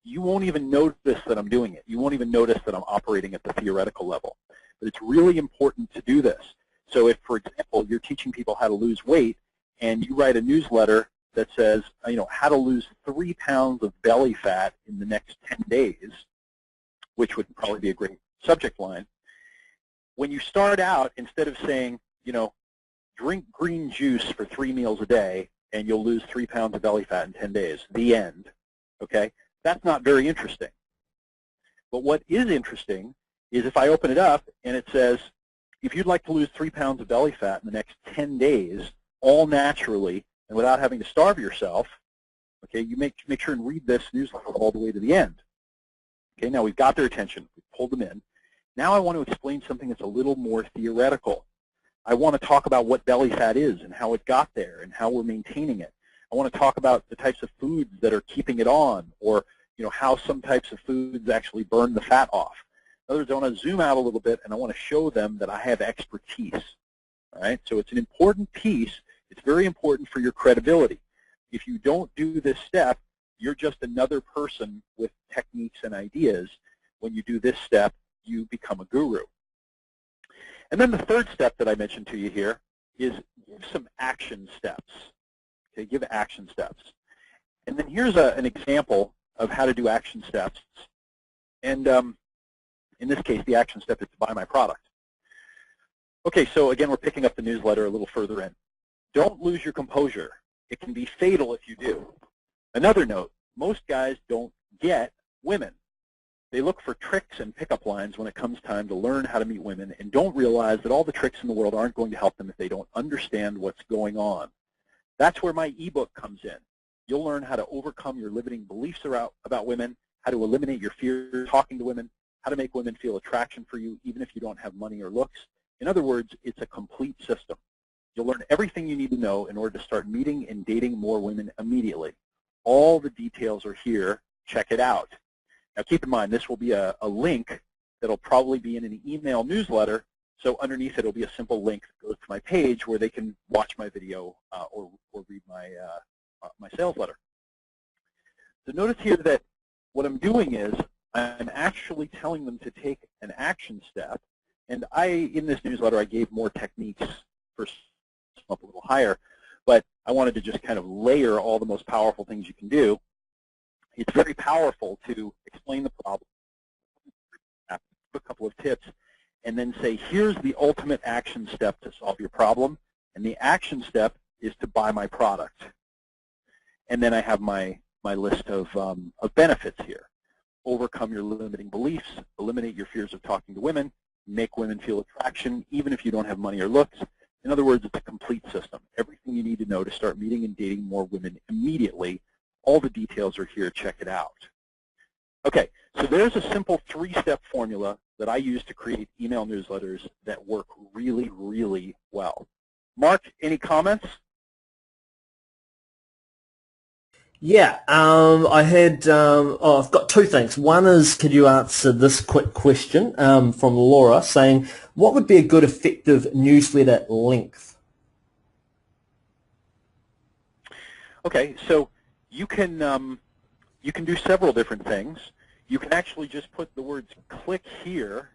you won't even notice that I'm doing it. You won't even notice that I'm operating at the theoretical level. But it's really important to do this. So if, for example, you're teaching people how to lose weight and you write a newsletter that says, how to lose 3 pounds of belly fat in the next 10 days, which would probably be a great subject line, when you start out, instead of saying, drink green juice for 3 meals a day and you'll lose 3 pounds of belly fat in 10 days, the end, okay? That's not very interesting. But what is interesting is if I open it up and it says, if you'd like to lose 3 pounds of belly fat in the next 10 days, all naturally and without having to starve yourself, okay, you make sure and read this newsletter all the way to the end. Okay, now we've got their attention. We've pulled them in. Now I want to explain something that's a little more theoretical. I want to talk about what belly fat is and how it got there and how we're maintaining it. I want to talk about the types of foods that are keeping it on, or how some types of foods actually burn the fat off. In other words, I want to zoom out a little bit and I want to show them that I have expertise. All right, so it's an important piece. It's very important for your credibility. If you don't do this step, you're just another person with techniques and ideas. When you do this step, you become a guru. And then the third step that I mentioned to you here is give some action steps. Okay, give action steps. And then here's an example of how to do action steps. And in this case, the action step is to buy my product. Okay, so again, we're picking up the newsletter a little further in. Don't lose your composure. It can be fatal if you do. Another note, most guys don't get women. They look for tricks and pickup lines when it comes time to learn how to meet women and don't realize that all the tricks in the world aren't going to help them if they don't understand what's going on. That's where my ebook comes in. You'll learn how to overcome your limiting beliefs about women, how to eliminate your fear talking to women, how to make women feel attraction for you even if you don't have money or looks. In other words, it's a complete system. You'll learn everything you need to know in order to start meeting and dating more women immediately. All the details are here. Check it out. Now keep in mind, this will be a link that will probably be in an email newsletter, so underneath it will be a simple link that goes to my page where they can watch my video or read my sales letter. So notice here that what I'm doing is I'm actually telling them to take an action step, and in this newsletter I gave more techniques for up a little higher, but I wanted to just kind of layer all the most powerful things you can do. It's very powerful to explain the problem, a couple of tips, and then say, here's the ultimate action step to solve your problem, and the action step is to buy my product. And then I have my list of benefits here. Overcome your limiting beliefs, eliminate your fears of talking to women, make women feel attraction even if you don't have money or looks. In other words, it's a complete system. Everything you need to know to start meeting and dating more women immediately. All the details are here. Check it out. Okay, so there's a simple 3-step formula that I use to create email newsletters that work really, really well. Mark, any comments? Yeah, I've got 2 things. One is, could you answer this quick question from Laura saying, what would be a good effective newsletter length? Okay, so you can do several different things. You can actually just put the words "click here"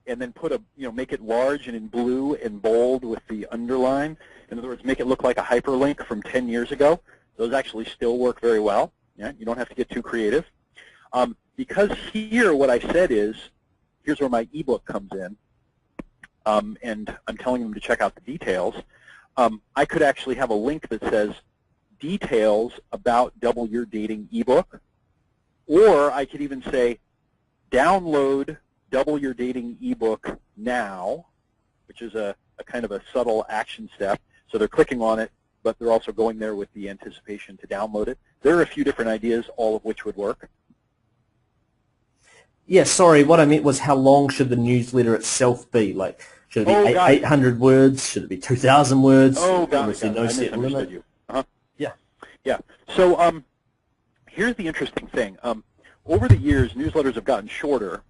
and then put make it large and in blue and bold with the underline. In other words, make it look like a hyperlink from 10 years ago. Those actually still work very well. Yeah, you don't have to get too creative. Because here what I said is, here's where my ebook comes in, and I'm telling them to check out the details. I could actually have a link that says, details about Double Your Dating ebook, or I could even say, download Double Your Dating ebook now, which is a kind of a subtle action step. So they're clicking on it, but they're also going there with the anticipation to download it. There are a few different ideas, all of which would work. Yeah, sorry, what I meant was how long should the newsletter itself be? Like, should it be 800 words? Should it be 2,000 words? Oh, got it. No I set misunderstood limit? you. Yeah. Yeah. So here's the interesting thing. Over the years, newsletters have gotten shorter,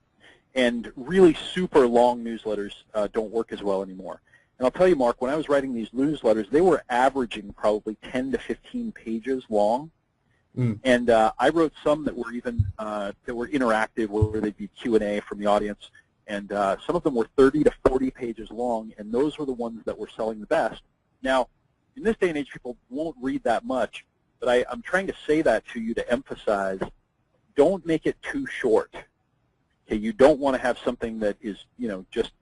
and really super long newsletters don't work as well anymore. And I'll tell you, Mark, when I was writing these newsletters, they were averaging probably 10 to 15 pages long. And I wrote some that were even interactive, where they'd be Q&A from the audience, and some of them were 30 to 40 pages long, and those were the ones that were selling the best. Now, in this day and age, people won't read that much, but I'm trying to say that to you to emphasize, don't make it too short. Okay, you don't want to have something that is just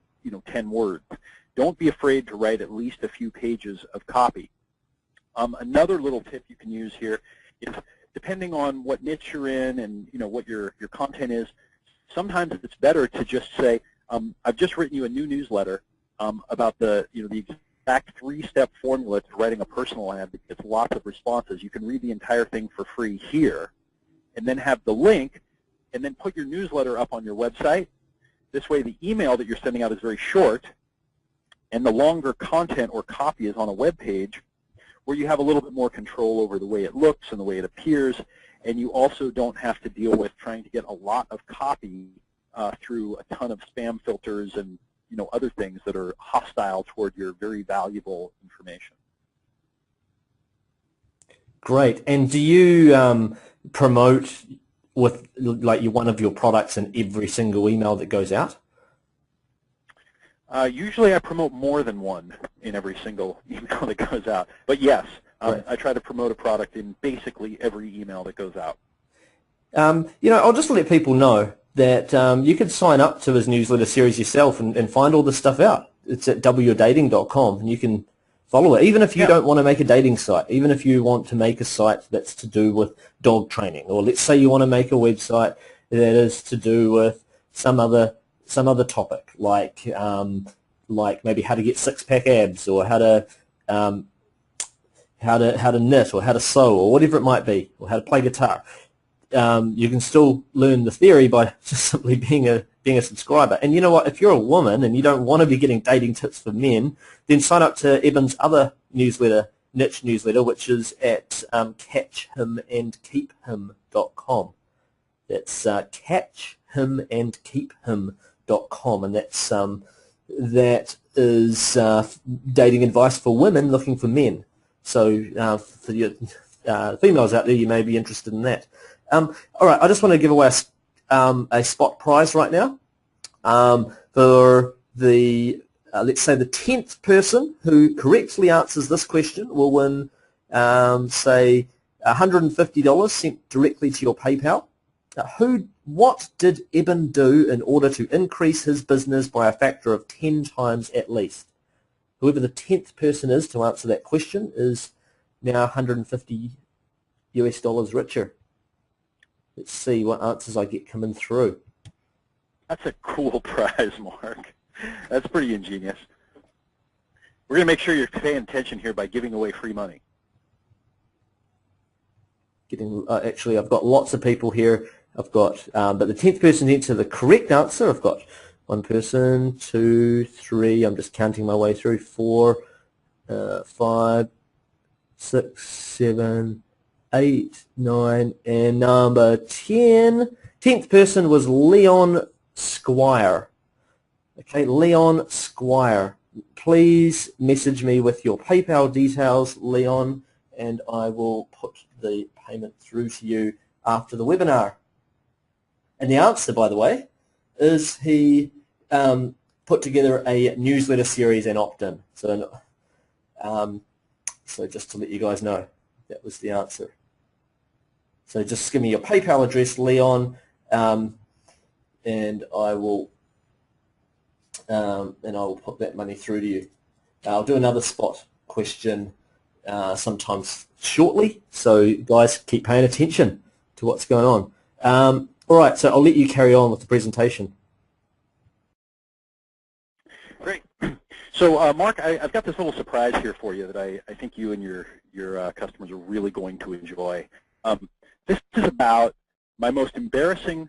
10 words. Don't be afraid to write at least a few pages of copy. Another little tip you can use here is, depending on what niche you're in and what your content is, sometimes it's better to just say, I've just written you a new newsletter about the exact 3-step formula to writing a personal ad that gets lots of responses. You can read the entire thing for free here, and then have the link, and then put your newsletter up on your website. This way the email that you're sending out is very short, and the longer content or copy is on a web page, where you have a little bit more control over the way it looks and the way it appears, and you also don't have to deal with trying to get a lot of copy through a ton of spam filters and other things that are hostile toward your very valuable information. Great. And do you promote with one of your products in every single email that goes out? Usually I promote more than one in every single email that goes out. But yes, Right. I try to promote a product in basically every email that goes out. I'll just let people know that you could sign up to his newsletter series yourself and find all this stuff out. It's at wyourdating.com, and you can follow it. Even if you don't want to make a dating site, even if you want to make a site that's to do with dog training, or let's say you want to make a website that is to do with some other topic, like maybe how to get six-pack abs, or how to knit, or how to sew, or whatever it might be, or how to play guitar. You can still learn the theory by just simply being a subscriber. And you know what? If you're a woman and you don't want to be getting dating tips for men, then sign up to Eben's other newsletter, niche newsletter, which is at catchhimandkeephim.com. That's catchhimandkeephim.com, and that is dating advice for women looking for men. So for your females out there, you may be interested in that. All right, I just want to give away a spot prize right now for the, let's say, the 10th person who correctly answers this question will win, say, $150 sent directly to your PayPal. What did Eben do in order to increase his business by a factor of 10 times at least? Whoever the 10th person is to answer that question is now $150 richer. Let's see what answers I get coming through. That's a cool prize, Mark. That's pretty ingenious. We're going to make sure you're paying attention here by giving away free money. Actually, I've got lots of people here. I've got, but the 10th person to answer the correct answer, I've got one person, 2, 3, I'm just counting my way through, 4, 5, 6, 7, 8, 9, and number 10. 10th person was Leon Squire. Okay, Leon Squire. Please message me with your PayPal details, Leon, and I will put the payment through to you after the webinar. And the answer, by the way, is he put together a newsletter series and opt-in. So just to let you guys know, that was the answer. So just give me your PayPal address, Leon, and I will put that money through to you. I'll do another spot question sometimes shortly. So guys, keep paying attention to what's going on. All right, so I'll let you carry on with the presentation. Great. So, Mark, I've got this little surprise here for you that I think you and your customers are really going to enjoy. This is about my most embarrassing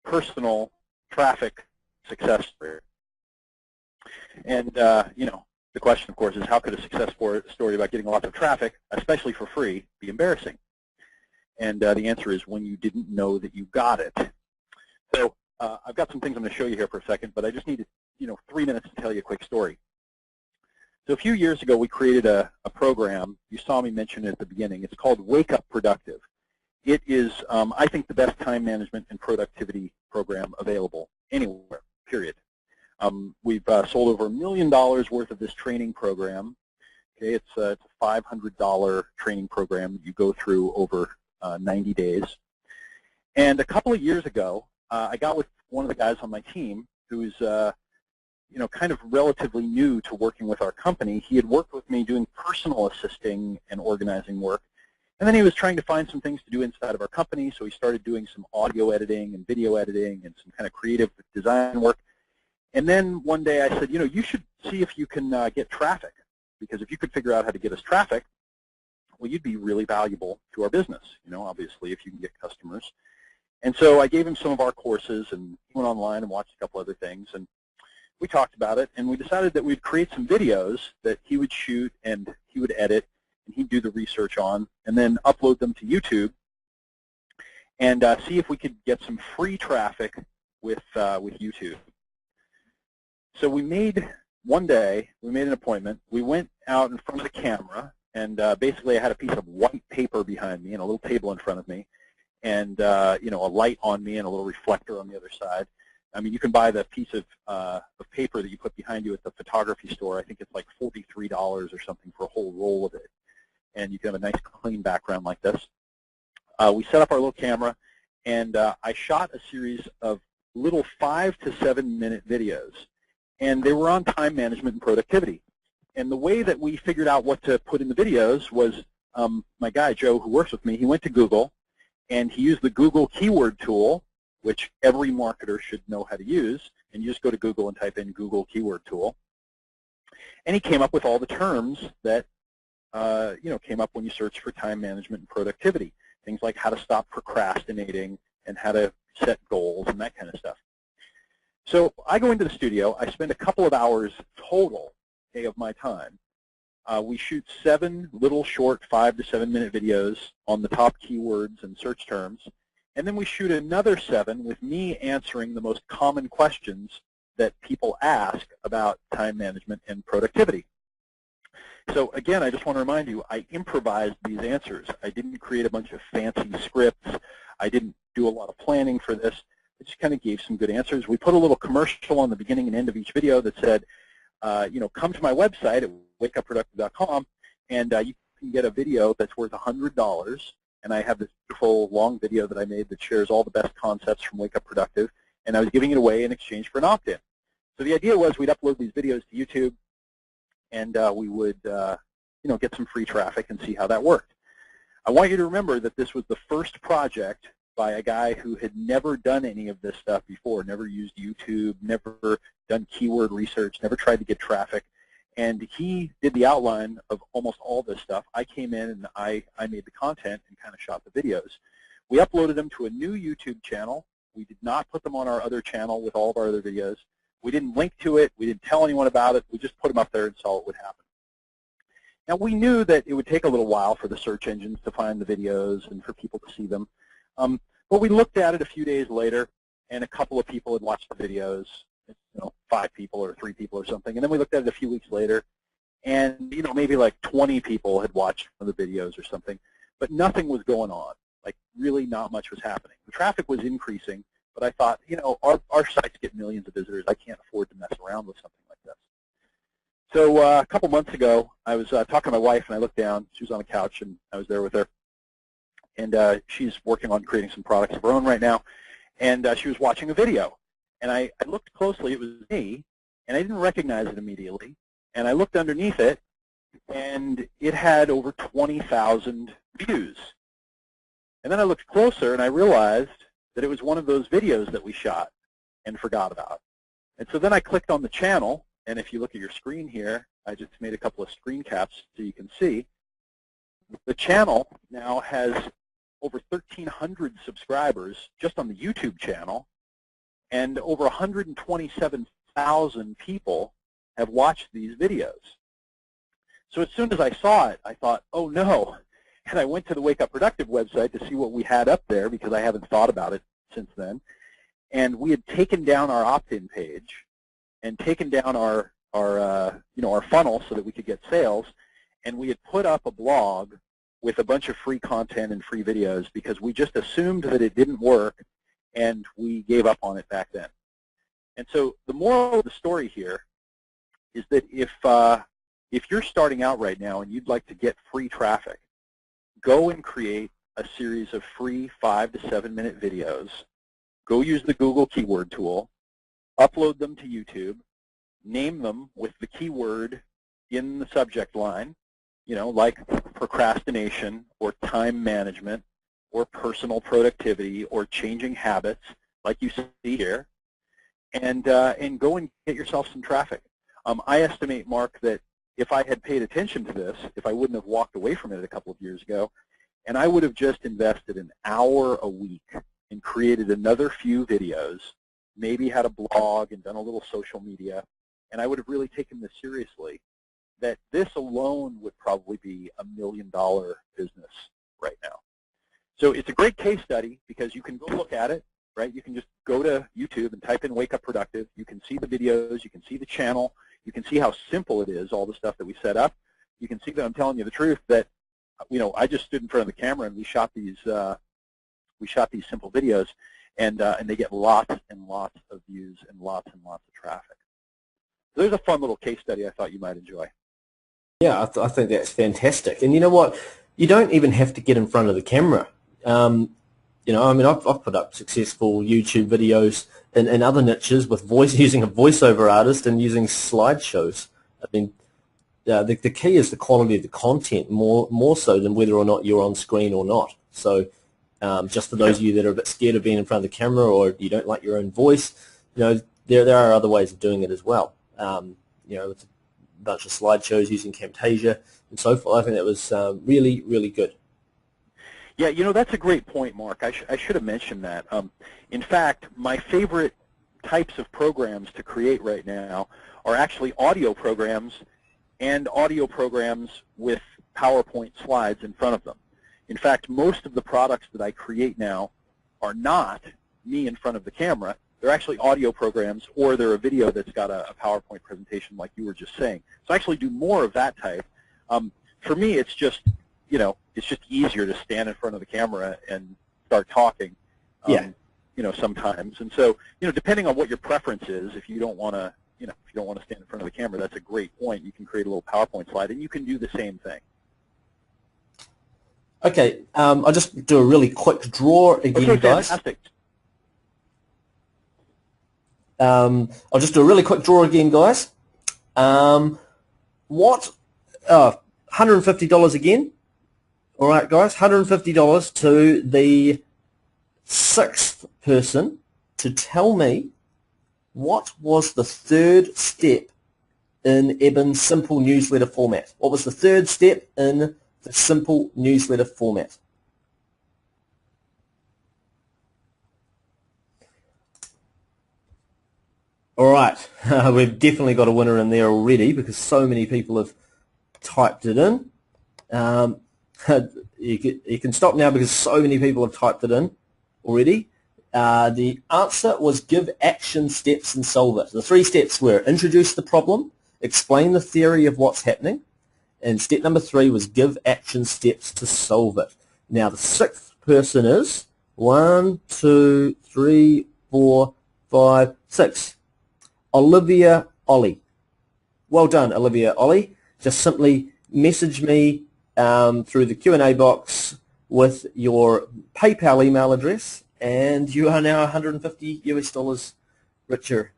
personal traffic success story. And, the question, of course, is how could a success story about getting lots of traffic, especially for free, be embarrassing? And the answer is when you didn't know that you got it. So I've got some things I'm going to show you here for a second, but I just need 3 minutes to tell you a quick story. So a few years ago, we created a program. You saw me mention it at the beginning. It's called Wake Up Productive. It is, I think, the best time management and productivity program available anywhere, period. We've sold over $1 million worth of this training program. Okay, it's a $500 training program that you go through over 90 days. And a couple of years ago, I got with one of the guys on my team who's kind of relatively new to working with our company. He had worked with me doing personal assisting and organizing work. And then he was trying to find some things to do inside of our company, so he started doing some audio editing and video editing and some kind of creative design work. And then one day I said, you should see if you can get traffic, because if you could figure out how to get us traffic, well, you'd be really valuable to our business, obviously, if you can get customers. And so I gave him some of our courses, and he went online and watched a couple other things, and we talked about it, and we decided that we'd create some videos that he would shoot and he would edit and he'd do the research on, and then upload them to YouTube and see if we could get some free traffic with YouTube. So one day, we made an appointment. We went out in front of the camera, and basically I had a piece of white paper behind me and a little table in front of me, and a light on me and a little reflector on the other side. I mean, you can buy the piece of paper that you put behind you at the photography store. I think it's like $43 or something for a whole roll of it. and you can have a nice clean background like this. We set up our little camera, and I shot a series of little 5 to 7 minute videos, and they were on time management and productivity. And the way that we figured out what to put in the videos was my guy, Joe, who works with me, he went to Google, and he used the Google keyword tool, which every marketer should know how to use. And you just go to Google and type in Google keyword tool. And he came up with all the terms that came up when you search for time management and productivity. Things like how to stop procrastinating and how to set goals and that kind of stuff. So I go into the studio. I spend a couple of hours total of my time. We shoot 7 little short 5 to 7 minute videos on the top keywords and search terms. And then we shoot another 7 with me answering the most common questions that people ask about time management and productivity. So again, I just want to remind you, I improvised these answers. I didn't create a bunch of fancy scripts. I didn't do a lot of planning for this. I just kind of gave some good answers. We put a little commercial on the beginning and end of each video that said, come to my website at wakeupproductive.com, and you can get a video that's worth $100. And I have this beautiful long video that I made that shares all the best concepts from Wake Up Productive, and I was giving it away in exchange for an opt-in. So the idea was we'd upload these videos to YouTube, and we would get some free traffic and see how that worked. I want you to remember that this was the first project by a guy who had never done any of this stuff before, never used YouTube, never done keyword research, never tried to get traffic. And he did the outline of almost all this stuff. I came in and I made the content and kind of shot the videos. We uploaded them to a new YouTube channel. We did not put them on our other channel with all of our other videos. We didn't link to it. We didn't tell anyone about it. We just put them up there and saw what would happen. Now, we knew that it would take a little while for the search engines to find the videos and for people to see them. But we looked at it a few days later, and a couple of people had watched the videos, 5 people or 3 people or something. And then we looked at it a few weeks later, and maybe like 20 people had watched one of the videos or something. But nothing was going on. Like, really not much was happening. The traffic was increasing, but I thought, our sites get millions of visitors. I can't afford to mess around with something like this. So a couple months ago, I was talking to my wife, and I looked down. She was on the couch, and I was there with her. And she's working on creating some products of her own right now. And she was watching a video. And I looked closely. It was me, and I didn't recognize it immediately. And I looked underneath it, and it had over 20,000 views. And then I looked closer, and I realized that it was one of those videos that we shot and forgot about. And so then I clicked on the channel, and if you look at your screen here, I just made a couple of screen caps so you can see. The channel now has over 1,300 subscribers just on the YouTube channel, and over 127,000 people have watched these videos. So as soon as I saw it, I thought, oh no. And I went to the Wake Up Productive website to see what we had up there, because I haven't thought about it since then. And we had taken down our opt-in page and taken down our funnel so that we could get sales. And we had put up a blog with a bunch of free content and free videos because we just assumed that it didn't work, and we gave up on it back then. And so the moral of the story here is that if you're starting out right now and you'd like to get free traffic, go and create a series of free 5 to 7 minute videos. Go use the Google keyword tool, upload them to YouTube, name them with the keyword in the subject line, like procrastination or time management or personal productivity or changing habits, like you see here, and go and get yourself some traffic. I estimate, Mark, that if I had paid attention to this, if I wouldn't have walked away from it a couple of years ago, and I would have just invested an hour a week and created another few videos, maybe had a blog and done a little social media, and I would have really taken this seriously, that this alone would probably be $1 million business right now. So it's a great case study because you can go look at it, right? You can just go to YouTube and type in Wake Up Productive. You can see the videos. You can see the channel. You can see how simple it is, all the stuff that we set up. You can see that I'm telling you the truth, that I just stood in front of the camera and we shot these simple videos, and they get lots and lots of views and lots of traffic. So there's a fun little case study I thought you might enjoy. Yeah, I think that's fantastic. And you know what? You don't even have to get in front of the camera. You know, I mean, I've put up successful YouTube videos in other niches with voice using a voiceover artist and using slideshows. I mean, the key is the quality of the content more so than whether or not you're on screen or not. So just for those of you that are a bit scared of being in front of the camera or you don't like your own voice, you know, there are other ways of doing it as well. You know, with a bunch of slideshows using Camtasia and so forth. I think that was really, really good. Yeah, you know, that's a great point, Mark. I should have mentioned that. In fact, my favorite types of programs to create right now are actually audio programs and audio programs with PowerPoint slides in front of them. In fact, most of the products that I create now are not me in front of the camera. They're actually audio programs, or they're a video that's got a PowerPoint presentation like you were just saying. So I actually do more of that type. For me, it's just, you know, it's just easier to stand in front of the camera and start talking, Yeah. you know, sometimes. And so, you know, depending on what your preference is, if you don't want to, you know, if you don't want to stand in front of the camera, that's a great point. You can create a little PowerPoint slide, and you can do the same thing. Okay, I'll just do a really quick draw again, Okay, guys. fantastic. I'll just do a really quick draw again, guys. What? $150 again. All right, guys, $150 to the 6th person to tell me what was the 3rd step in Eben's simple newsletter format. What was the 3rd step in the simple newsletter format? All right, we've definitely got a winner in there already because so many people have typed it in. You can stop now because so many people have typed it in already. The answer was give action steps and solve it. The 3 steps were introduce the problem, explain the theory of what's happening, and step number 3 was give action steps to solve it. Now the 6th person is 1, 2, 3, 4, 5, 6. Olivia Ollie. Well done, Olivia Ollie. Just simply message me through the Q&A box with your PayPal email address, and you are now $150 richer.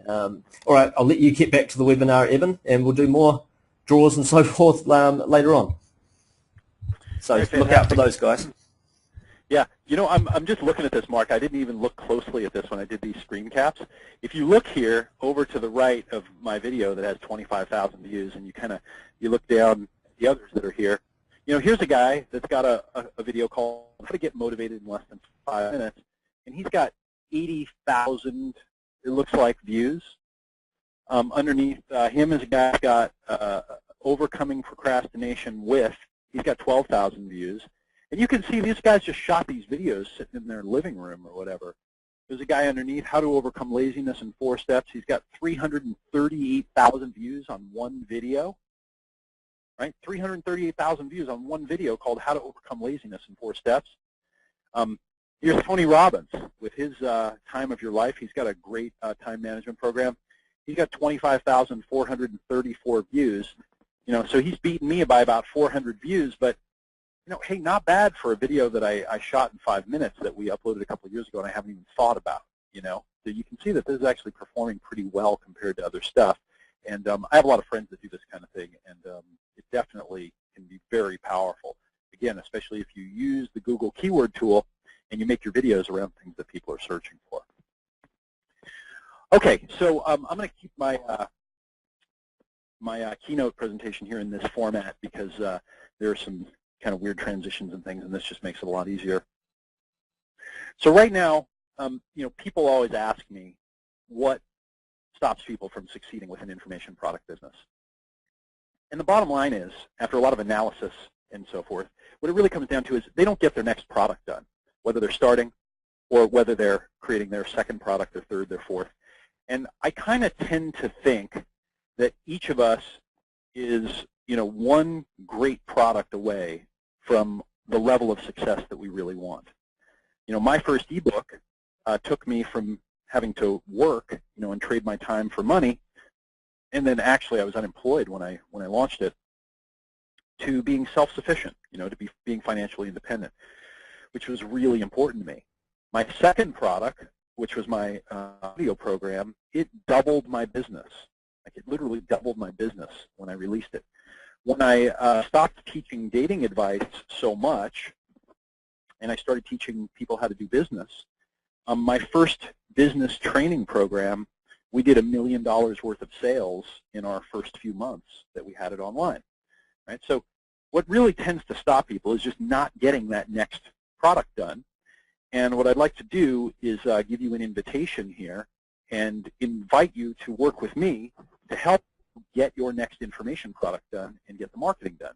All right, I'll let you get back to the webinar, Eben, and we'll do more draws and so forth later on. So look out for those, guys. Yeah, you know, I'm just looking at this, Mark. I didn't even look closely at this when I did these screen caps. If you look here over to the right of my video that has 25,000 views, and you look down at the others that are here, you know, here's a guy that's got a video called How to Get Motivated in Less Than 5 Minutes, and he's got 80,000, it looks like, views. Underneath him is a guy who's got Overcoming Procrastination With, he's got 12,000 views. And you can see these guys just shot these videos sitting in their living room or whatever. There's a guy underneath, How to Overcome Laziness in 4 Steps. He's got 338,000 views on one video, right? 338,000 views on one video called How to Overcome Laziness in 4 Steps. Here's Tony Robbins with his Time of Your Life. He's got a great time management program. He's got 25,434 views. You know, so he's beaten me by about 400 views, but you know, hey, not bad for a video that I shot in 5 minutes that we uploaded a couple of years ago and I haven't even thought about, you know. So you can see that this is actually performing pretty well compared to other stuff. And I have a lot of friends that do this kind of thing, and it definitely can be very powerful. Again, especially if you use the Google keyword tool and you make your videos around things that people are searching for. Okay, so I'm going to keep my keynote presentation here in this format because there are some kind of weird transitions and things, and this just makes it a lot easier. So right now, you know, people always ask me what stops people from succeeding with an information product business. And the bottom line is, after a lot of analysis and so forth, what it really comes down to is they don't get their next product done, whether they're starting or whether they're creating their second product, their third, their fourth. And I kind of tend to think that each of us is, you know, one great product away from the level of success that we really want. You know, my first ebook took me from having to work, you know, and trade my time for money, and then actually I was unemployed when I launched it, to being self-sufficient, to being financially independent, which was really important to me. My second product, which was my audio program, it doubled my business. Like, it literally doubled my business when I released it. When I stopped teaching dating advice so much, and I started teaching people how to do business, my first business training program, we did $1 million worth of sales in our first few months that we had it online. Right? So what really tends to stop people is just not getting that next product done. And what I'd like to do is give you an invitation here and invite you to work with me to help get your next information product done and get the marketing done.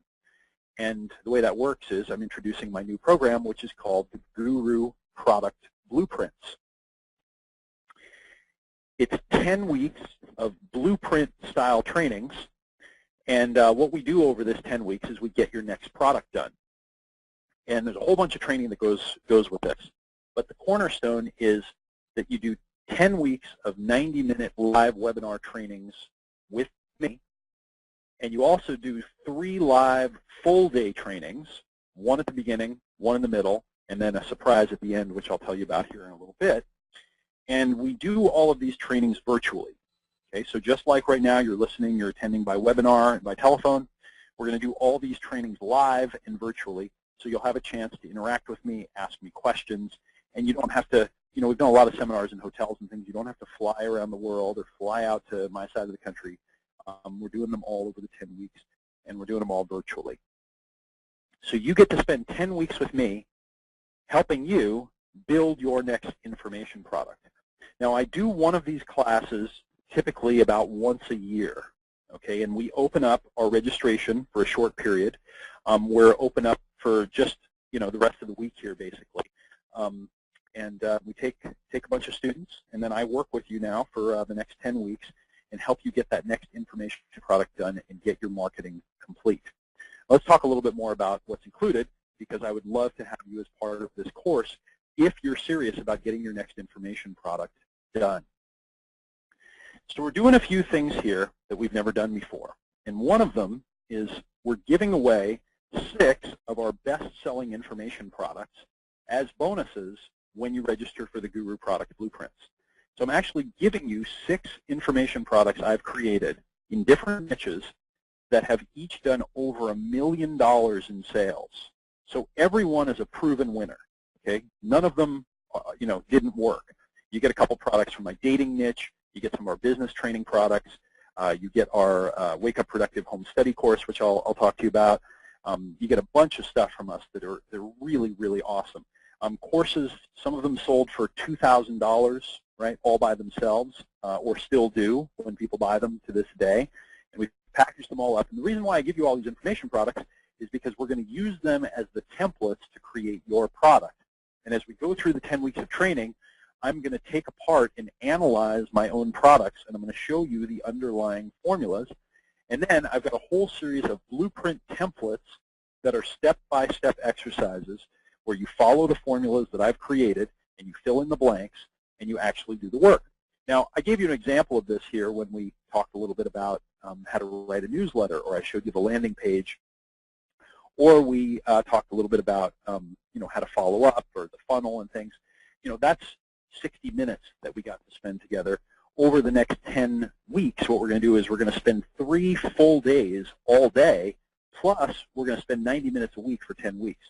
And the way that works is I'm introducing my new program, which is called the Guru Product Blueprints. It's 10 weeks of blueprint-style trainings, and what we do over this 10 weeks is we get your next product done. And there's a whole bunch of training that goes with this. But the cornerstone is that you do 10 weeks of 90-minute live webinar trainings with me, and you also do 3 live full-day trainings, one at the beginning, one in the middle, and then a surprise at the end, which I'll tell you about here in a little bit. And we do all of these trainings virtually. Okay, so just like right now you're listening, you're attending by webinar and by telephone, we're going to do all these trainings live and virtually, so you'll have a chance to interact with me, ask me questions, and you don't have to, we've done a lot of seminars in hotels and things. You don't have to fly around the world or fly out to my side of the country. We're doing them all over the 10 weeks, and we're doing them all virtually. So you get to spend 10 weeks with me helping you build your next information product. Now, I do one of these classes typically about once a year, okay, and we open up our registration for a short period. We're open up for just, the rest of the week here, basically. We take a bunch of students, and then I work with you now for the next 10 weeks and help you get that next information product done and get your marketing complete. Let's talk a little bit more about what's included, because I would love to have you as part of this course if you're serious about getting your next information product done. So we're doing a few things here that we've never done before, and one of them is we're giving away 6 of our best-selling information products as bonuses when you register for the Guru Product Blueprints. So I'm actually giving you 6 information products I've created in different niches that have each done over $1 million in sales. So every one is a proven winner. Okay, none of them, didn't work. You get a couple products from my dating niche. You get some of our business training products. You get our Wake Up Productive Home Study course, which I'll talk to you about. You get a bunch of stuff from us that are really, really awesome. Courses, some of them sold for $2,000, right, all by themselves, or still do when people buy them to this day. And we package them all up. And the reason why I give you all these information products is because we're going to use them as the templates to create your product. And as we go through the 10 weeks of training, I'm going to take apart and analyze my own products, and I'm going to show you the underlying formulas. And then I've got a whole series of blueprint templates that are step-by-step exercises where you follow the formulas that I've created, and you fill in the blanks, and you actually do the work. Now, I gave you an example of this here when we talked a little bit about how to write a newsletter, or I showed you the landing page, or we talked a little bit about how to follow up, or the funnel and things. That's 60 minutes that we got to spend together. Over the next 10 weeks, what we're going to do is we're going to spend 3 full days all day, plus we're going to spend 90 minutes a week for 10 weeks.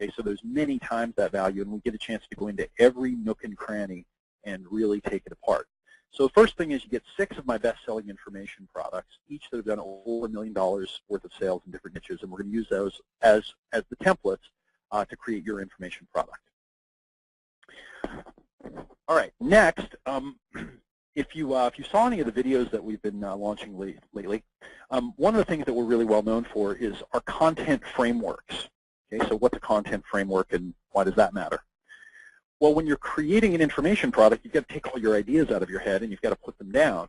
Okay, so there's many times that value, and we get a chance to go into every nook and cranny and really take it apart. So the first thing is you get 6 of my best-selling information products, each that have done over $1 million worth of sales in different niches, and we're going to use those as the templates to create your information product. All right, next, if you saw any of the videos that we've been launching lately, one of the things that we're really well known for is our content frameworks. Okay, so what's a content framework, and why does that matter? Well, when you're creating an information product, you've got to take all your ideas out of your head and you've got to put them down.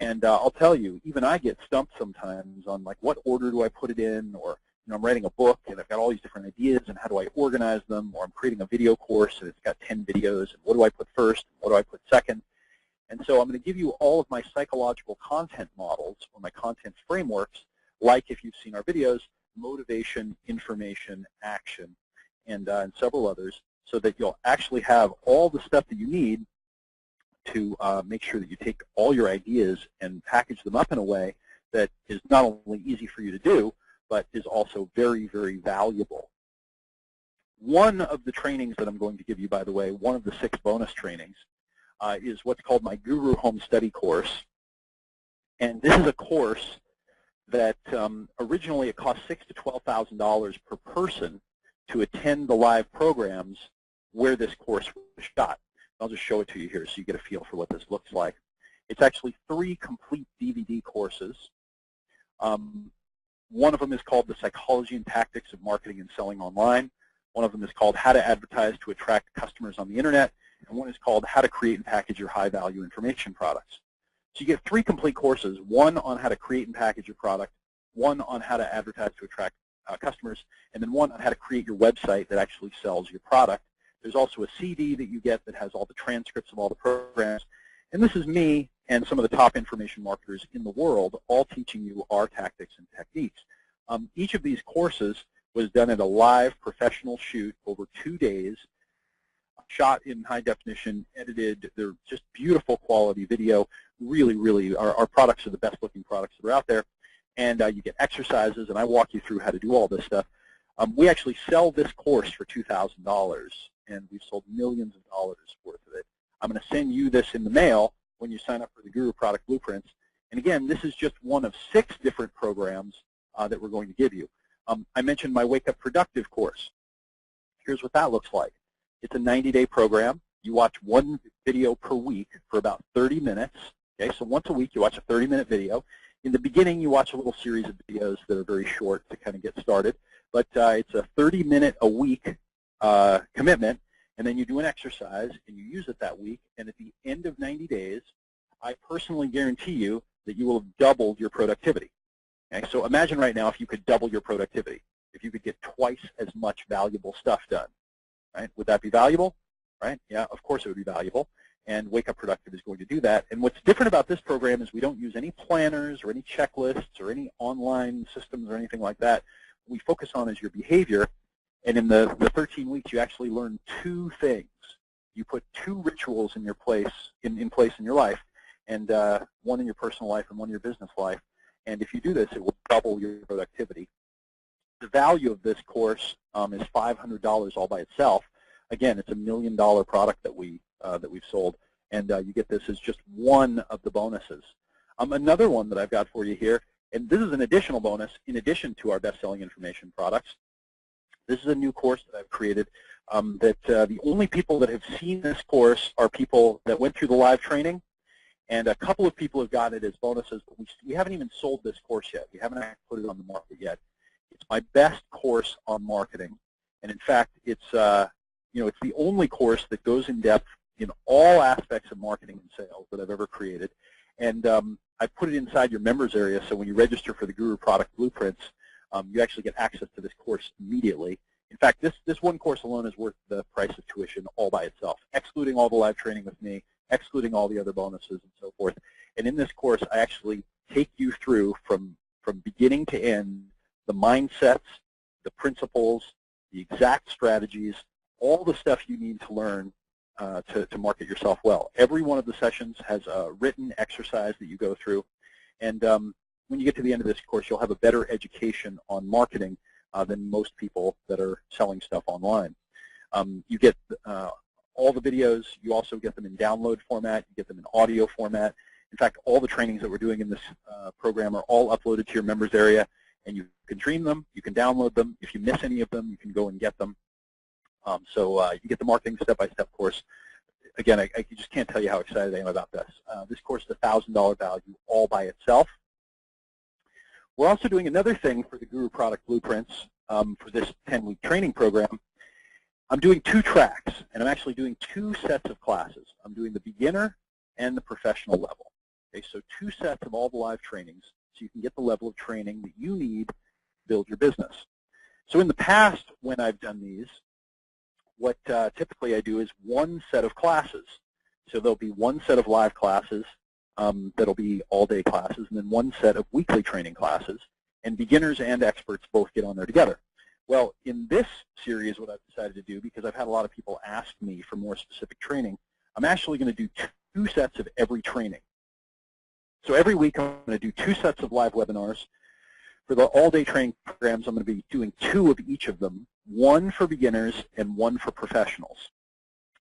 And I'll tell you, even I get stumped sometimes on like, what order do I put it in? Or I'm writing a book and I've got all these different ideas, and how do I organize them? Or I'm creating a video course and it's got 10 videos, and what do I put first? What do I put second? And so I'm going to give you all of my psychological content models, or my content frameworks, like if you've seen our videos, motivation, information, action, and several others, so that you'll actually have all the stuff that you need to make sure that you take all your ideas and package them up in a way that is not only easy for you to do, but is also very, very valuable. One of the trainings that I'm going to give you, by the way, one of the 6 bonus trainings, is what's called my Guru Home Study course. And this is a course that originally it cost $6,000 to $12,000 per person to attend the live programs where this course was shot. I'll just show it to you here so you get a feel for what this looks like. It's actually 3 complete DVD courses. One of them is called The Psychology and Tactics of Marketing and Selling Online. One of them is called How to Advertise to Attract Customers on the Internet. And one is called How to Create and Package Your High-Value Information Products. So you get 3 complete courses, one on how to create and package your product, one on how to advertise to attract customers, and then one on how to create your website that actually sells your product. There's also a CD that you get that has all the transcripts of all the programs. And this is me and some of the top information marketers in the world all teaching you our tactics and techniques. Each of these courses was done at a live professional shoot over 2 days, shot in high definition, edited. They're just beautiful quality video. Really, really, our products are the best looking products that are out there. And you get exercises, and I walk you through how to do all this stuff. We actually sell this course for $2,000, and we've sold millions of dollars worth of it. I'm going to send you this in the mail when you sign up for the Guru Product Blueprints. And again, this is just one of 6 different programs that we're going to give you. I mentioned my Wake Up Productive course. Here's what that looks like. It's a 90-day program. You watch 1 video per week for about 30 minutes. Okay, so once a week you watch a 30-minute video. In the beginning, you watch a little series of videos that are very short to kind of get started. But it's a 30-minute-a-week commitment, and then you do an exercise, and you use it that week. And at the end of 90 days, I personally guarantee you that you will have doubled your productivity. Okay? So imagine right now if you could double your productivity, if you could get twice as much valuable stuff done. Right? Would that be valuable? Right? Yeah, of course it would be valuable. And Wake Up Productive is going to do that. And what's different about this program is we don't use any planners or any checklists or any online systems or anything like that. What we focus on is your behavior. And in the 13 weeks, you actually learn 2 things. You put 2 rituals in your place in your life, and one in your personal life and one in your business life. And if you do this, it will double your productivity. The value of this course is $500 all by itself. Again, it's $1 million product that we've sold, and you get this as just one of the bonuses. Another one that I've got for you here, and this is an additional bonus in addition to our best-selling information products. This is a new course that I've created that the only people that have seen this course are people that went through the live training, and a couple of people have gotten it as bonuses, but we haven't even sold this course yet. We haven't actually put it on the market yet. It's my best course on marketing, and in fact, it's it's the only course that goes in depth in all aspects of marketing and sales that I've ever created. And I put it inside your members area, so when you register for the Guru Product Blueprints, you actually get access to this course immediately. In fact, this one course alone is worth the price of tuition all by itself, excluding all the live training with me, excluding all the other bonuses and so forth. And in this course, I actually take you through from beginning to end the mindsets, the principles, the exact strategies, all the stuff you need to learn to market yourself well. Every one of the sessions has a written exercise that you go through, and when you get to the end of this course, you'll have a better education on marketing than most people that are selling stuff online. You get all the videos. You also get them in download format. You get them in audio format. In fact, all the trainings that we're doing in this program are all uploaded to your members area, and you can stream them. You can download them. If you miss any of them, you can go and get them. So you get the marketing step-by-step course. Again, I just can't tell you how excited I am about this. This course is $1,000 value all by itself. We're also doing another thing for the Guru Product Blueprints for this 10-week training program. I'm doing 2 tracks, and I'm actually doing 2 sets of classes. I'm doing the beginner and the professional level. Okay, so 2 sets of all the live trainings, so you can get the level of training that you need to build your business. So in the past, when I've done these, what typically I do is 1 set of classes. So there'll be 1 set of live classes that'll be all-day classes, and then 1 set of weekly training classes. and beginners and experts both get on there together. Well, in this series, what I've decided to do, because I've had a lot of people ask me for more specific training, I'm actually going to do 2 sets of every training. So every week I'm going to do 2 sets of live webinars. For the all-day training programs, I'm going to be doing 2 of each of them, 1 for beginners and 1 for professionals.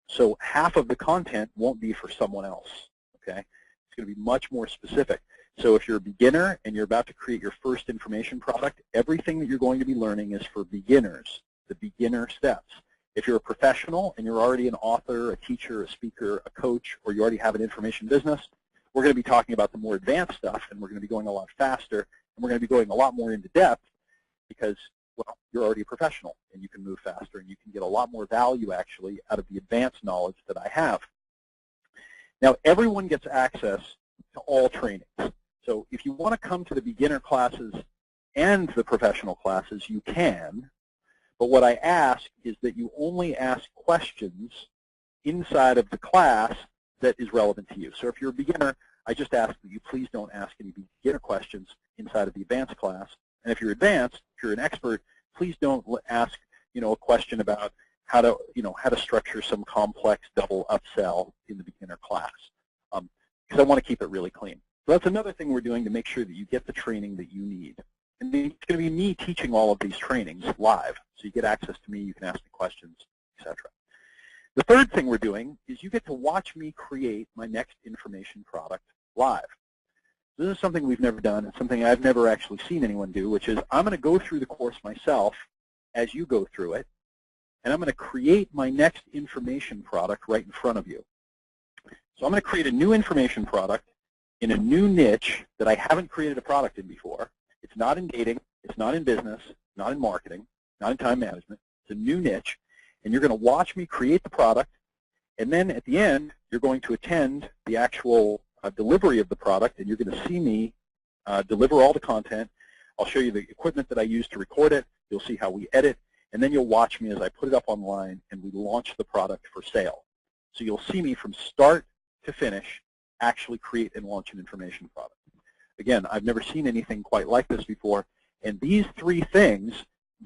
So half of the content won't be for someone else, okay? It's going to be much more specific. So if you're a beginner and you're about to create your first information product, everything that you're going to be learning is for beginners, the beginner steps. If you're a professional and you're already an author, a teacher, a speaker, a coach, or you already have an information business, we're going to be talking about the more advanced stuff, and we're going to be going a lot faster, and we're going to be going a lot more into depth because, well, you're already a professional, and you can move faster, and you can get a lot more value, actually, out of the advanced knowledge that I have. Now, everyone gets access to all trainings. So if you want to come to the beginner classes and the professional classes, you can. But what I ask is that you only ask questions inside of the class that is relevant to you. So if you're a beginner, I just ask that you please don't ask any beginner questions inside of the advanced class. And if you're advanced, if you're an expert, please don't ask, a question about how to structure some complex double upsell in the beginner class, because I want to keep it really clean. So that's another thing we're doing to make sure that you get the training that you need. And it's going to be me teaching all of these trainings live. So you get access to me, you can ask me questions, etc. The third thing we're doing is you get to watch me create my next information product live. This is something we've never done. It's something I've never actually seen anyone do, which is I'm going to go through the course myself as you go through it, and I'm going to create my next information product right in front of you. So I'm going to create a new information product in a new niche that I haven't created a product in before. It's not in dating, it's not in business, not in marketing, not in time management. It's a new niche, and you're going to watch me create the product, and then at the end, you're going to attend the actual delivery of the product, and you're going to see me deliver all the content. I'll show you the equipment that I use to record it. You'll see how we edit, and then you'll watch me as I put it up online and we launch the product for sale. So you'll see me from start to finish actually create and launch an information product. Again, I've never seen anything quite like this before, and these 3 things,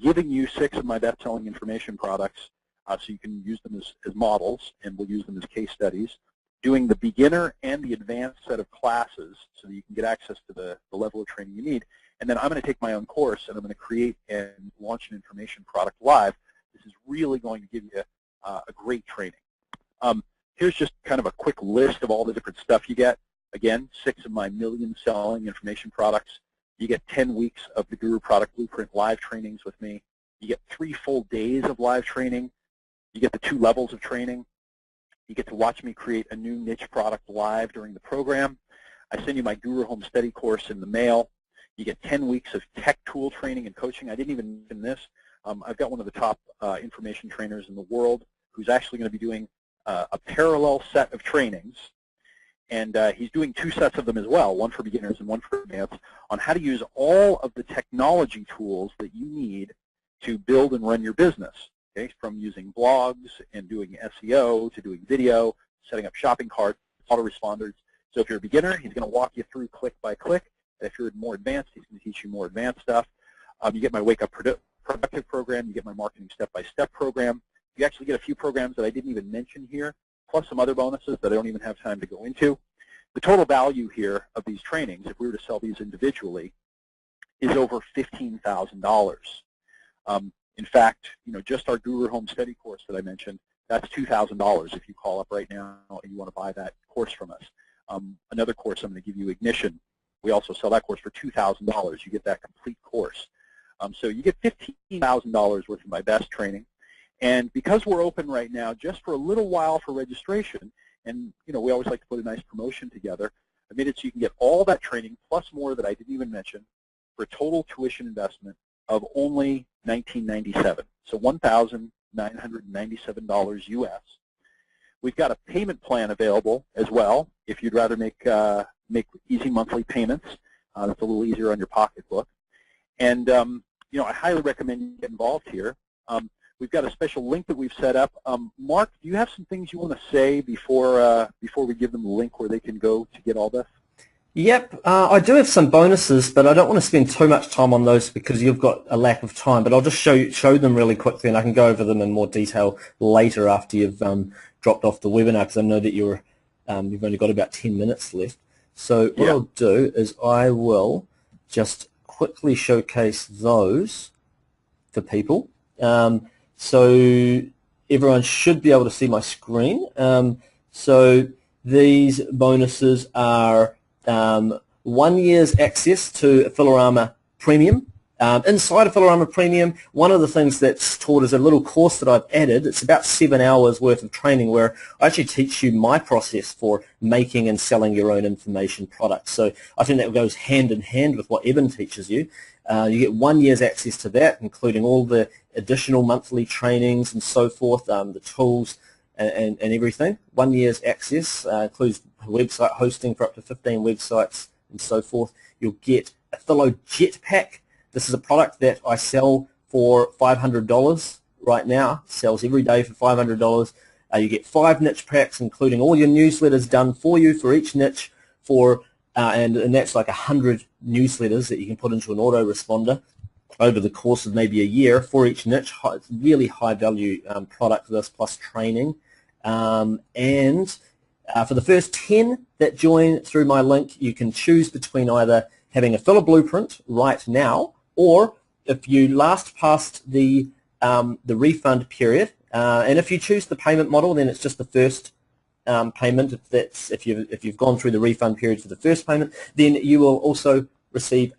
giving you 6 of my best-selling information products so you can use them as models, and we'll use them as case studies, doing the beginner and the advanced set of classes so that you can get access to the level of training you need, and then I'm going to take my own course and I'm going to create and launch an information product live. This is really going to give you a great training. Here's just kind of a quick list of all the different stuff you get. Again, 6 of my million-selling information products. You get 10 weeks of the Guru Product Blueprint live trainings with me. You get 3 full days of live training. You get the 2 levels of training. You get to watch me create a new niche product live during the program. I send you my Guru Home Study course in the mail. You get 10 weeks of tech tool training and coaching. I didn't even mention this. I've got one of the top information trainers in the world who's actually going to be doing a parallel set of trainings, and he's doing 2 sets of them as well, one for beginners and one for advanced, on how to use all of the technology tools that you need to build and run your business, okay? From using blogs and doing SEO to doing video, setting up shopping carts, autoresponders. So if you're a beginner, he's going to walk you through click by click. If you're more advanced, he's going to teach you more advanced stuff. You get my Wake Up Productive program. You get my Marketing Step-by-Step program. You actually get a few programs that I didn't even mention here, plus some other bonuses that I don't even have time to go into. The total value here of these trainings, if we were to sell these individually, is over $15,000. In fact, just our Guru Home Study course that I mentioned, that's $2,000 if you call up right now and you want to buy that course from us. Another course I'm going to give you, Ignition. We also sell that course for $2,000. You get that complete course. So you get $15,000 worth of my best training. And because we're open right now, just for a little while for registration, and we always like to put a nice promotion together, I made it so you can get all that training plus more that I didn't even mention for a total tuition investment of only $1,997. So $1,997 US. We've got a payment plan available as well if you'd rather make easy monthly payments. That's a little easier on your pocketbook. And I highly recommend you get involved here. We've got a special link that we've set up. Mark, do you have some things you want to say before we give them the link where they can go to get all this? Yep, I do have some bonuses, but I don't want to spend too much time on those because you've got a lack of time. But I'll just show them really quickly, and I can go over them in more detail later after you've dropped off the webinar, because I know that you've only got about 10 minutes left. So what Yeah. I'll do is I will just quickly showcase those for people. So everyone should be able to see my screen. So these bonuses are 1 year's access to Affilorama Premium. Inside Affilorama Premium, one of the things that's taught is a little course that I've added. It's about 7 hours worth of training where I actually teach you my process for making and selling your own information products. So I think that goes hand in hand with what Eben teaches you. You get 1 year's access to that, including all the additional monthly trainings and so forth, the tools and everything. 1 year's access includes website hosting for up to 15 websites and so forth. You'll get a Philo Jetpack. This is a product that I sell for $500 right now. It sells every day for $500. You get 5 niche packs, including all your newsletters done for you for each niche, and that's like 100 newsletters that you can put into an autoresponder over the course of maybe a year for each niche. It's really high value product, this plus training. And for the first 10 that join through my link, you can choose between either having a filler blueprint right now, or if you last passed the refund period, and if you choose the payment model, then it's just the first payment. If you've gone through the refund period for the first payment, then you will also receive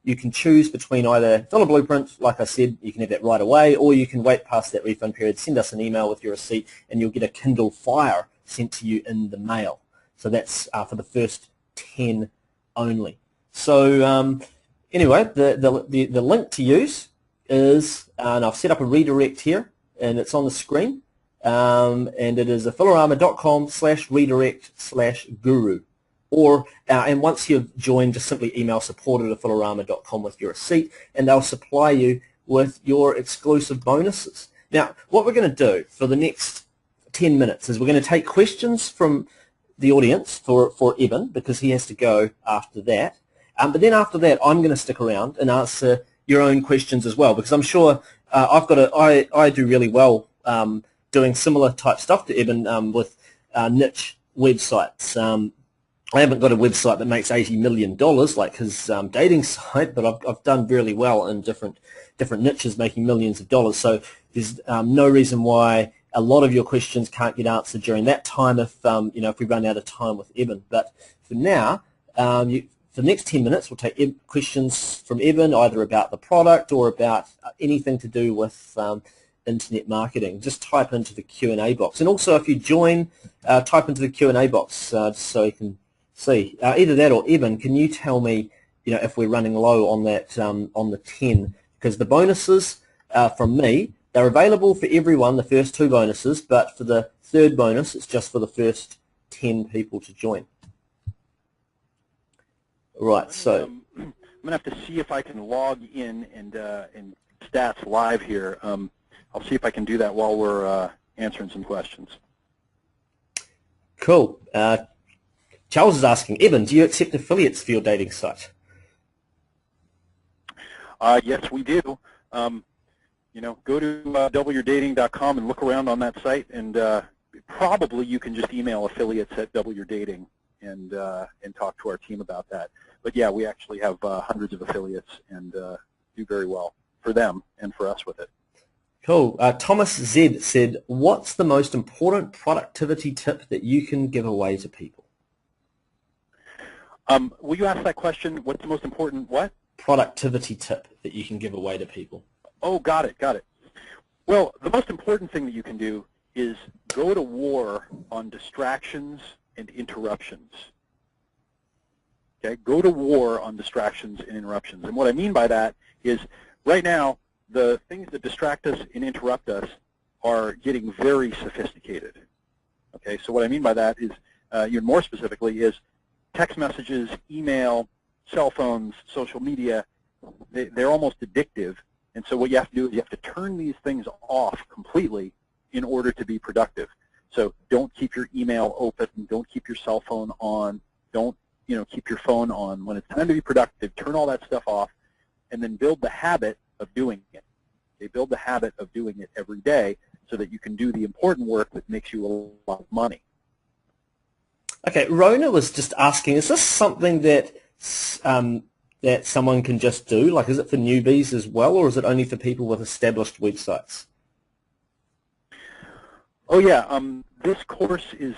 you can choose between either filler blueprint, like I said, you can have that right away, or you can wait past that refund period, send us an email with your receipt, and you'll get a Kindle Fire sent to you in the mail. So that's for the first 10 only. So anyway, the link to use is, and I've set up a redirect here, and it's on the screen, and it is affilorama.com/redirect/guru. And once you've joined, just simply email support@affilorama.com with your receipt, and they'll supply you with your exclusive bonuses. Now, what we're going to do for the next 10 minutes is we're going to take questions from the audience for Eben, because he has to go after that. But then after that, I'm going to stick around and answer your own questions as well, because I'm sure I do really well doing similar type stuff to Eben with niche websites. I haven't got a website that makes $80 million like his dating site, but I've done really well in different niches, making millions of dollars. So there's no reason why a lot of your questions can't get answered during that time if we run out of time with Eben. But for now, for the next 10 minutes, we'll take questions from Eben, either about the product or about anything to do with internet marketing. Just type into the Q&A box. And also, if you join, type into the Q&A box just so you can see. Either that or Eben, can you tell me, if we're running low on that on the 10? Because the bonuses from me, they're available for everyone, the first 2 bonuses, but for the third bonus, it's just for the first 10 people to join. Right, so I'm going to have to see if I can log in and stats live here. I'll see if I can do that while we're answering some questions. Cool. Charles is asking, Eben, do you accept affiliates for your dating site? Yes, we do. Go to doubleyourdating.com and look around on that site, and probably you can just email affiliates at doubleyourdating and talk to our team about that. But yeah, we actually have hundreds of affiliates and do very well for them and for us with it. Cool. Thomas Z said, what's the most important productivity tip that you can give away to people? Will you ask that question? What's the most important what? Productivity tip that you can give away to people. Oh, got it. Well, the most important thing that you can do is go to war on distractions and interruptions. Okay, go to war on distractions and interruptions. And what I mean by that is right now, the things that distract us and interrupt us are getting very sophisticated. Okay, so what I mean by that is, even more specifically, is text messages, email, cell phones, social media, they're almost addictive. And so what you have to do is you have to turn these things off completely in order to be productive. So don't keep your email open, don't keep your cell phone on, don't keep your phone on. When it's time to be productive, turn all that stuff off, and then build the habit of doing it. They build the habit of doing it every day so that you can do the important work that makes you a lot of money. Okay, Rona was just asking, is this something that that someone can just do? Like, is it for newbies as well, or is it only for people with established websites? Oh yeah, this course is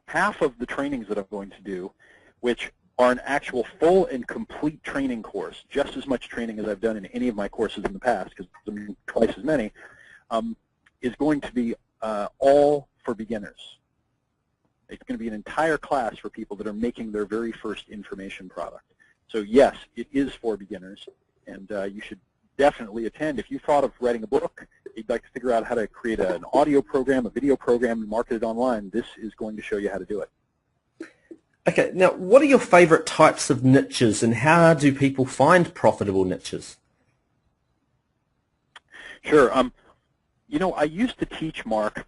half of the trainings that I'm going to do, which are an actual full and complete training course, just as much training as I've done in any of my courses in the past, because I'm twice as many, is going to be all for beginners. It's going to be an entire class for people that are making their very first information product. So yes, it is for beginners, and you should definitely attend. If you thought of writing a book, you'd like to figure out how to create an audio program, a video program, and market it online, this is going to show you how to do it. Okay, now what are your favorite types of niches, and how do people find profitable niches? Sure. I used to teach, Mark,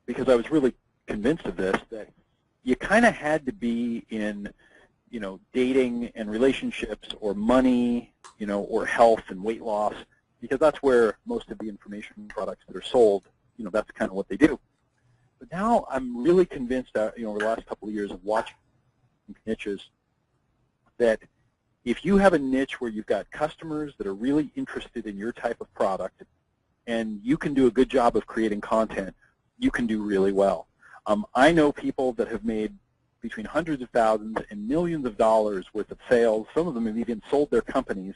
because I was really convinced of this, that you kind of had to be in, dating and relationships, or money, or health and weight loss, because that's where most of the information products that are sold, that's kind of what they do. But now I'm really convinced, over the last couple of years of watching niches, that if you have a niche where you've got customers that are really interested in your type of product, and you can do a good job of creating content, you can do really well. I know people that have made between hundreds of thousands and millions of dollars worth of sales. Some of them have even sold their companies,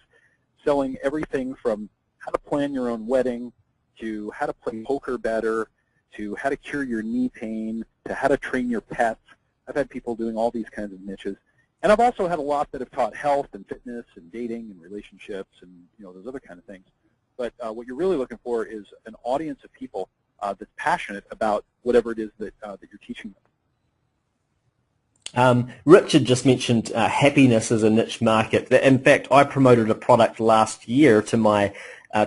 selling everything from how to plan your own wedding, to how to play poker better, to how to cure your knee pain, to how to train your pets. I've had people doing all these kinds of niches. And I've also had a lot that have taught health and fitness and dating and relationships and those other kind of things. But what you're really looking for is an audience of people that's passionate about whatever it is that you're teaching them. Richard just mentioned happiness as a niche market. In fact, I promoted a product last year to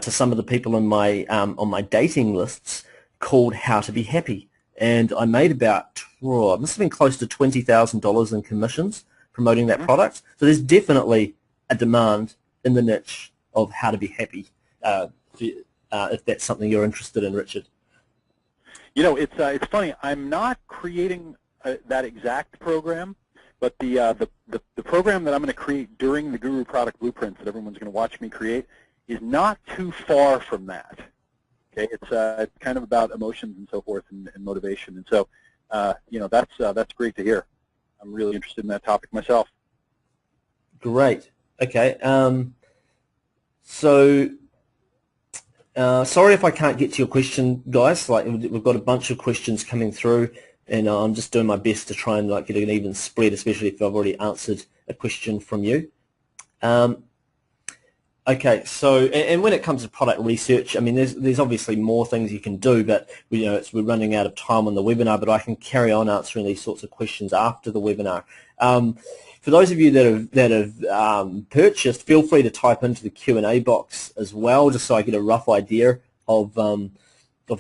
some of the people on my dating lists called How to Be Happy, and I made about it must have been close to $20,000 in commissions promoting that product. So there's definitely a demand in the niche of how to be happy. If that's something you're interested in, Richard. It's funny. I'm not creating that exact program, but the program that I'm going to create during the Guru Product Blueprints that everyone's going to watch me create is not too far from that. Okay, it's kind of about emotions and so forth and motivation, and so that's great to hear. I'm really interested in that topic myself. Great. Okay. Sorry if I can't get to your question, guys. Like, we've got a bunch of questions coming through, and I'm just doing my best to try and get an even spread, especially if I've already answered a question from you. Okay, so and when it comes to product research, I mean, there's obviously more things you can do, but we're running out of time on the webinar. But I can carry on answering these sorts of questions after the webinar. For those of you that have purchased, feel free to type into the Q&A box as well, just so I get a rough idea of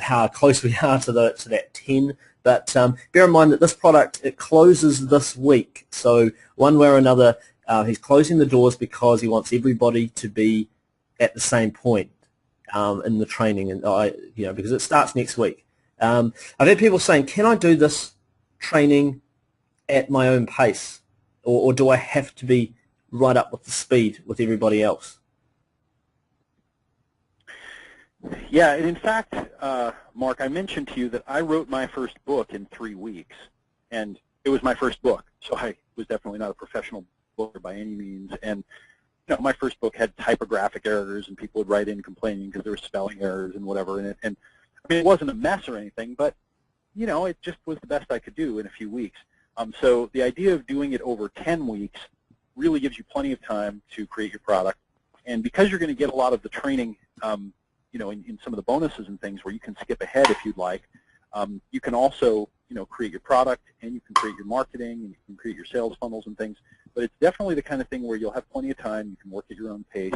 how close we are to that 10. But bear in mind that this product, it closes this week, so one way or another, he's closing the doors because he wants everybody to be at the same point in the training, and because it starts next week. I've had people saying, "Can I do this training at my own pace, or do I have to be right up with the speed with everybody else?" Yeah, and in fact, Mark, I mentioned to you that I wrote my first book in 3 weeks, and it was my first book, so I was definitely not a professional booker by any means. And my first book had typographic errors, and people would write in complaining because there were spelling errors and whatever in it. And I mean, it wasn't a mess or anything, but it just was the best I could do in a few weeks. So the idea of doing it over 10 weeks really gives you plenty of time to create your product. And because you're going to get a lot of the training, in some of the bonuses and things where you can skip ahead if you'd like, you can also, create your product, and you can create your marketing, and you can create your sales funnels and things. But it's definitely the kind of thing where you'll have plenty of time. You can work at your own pace,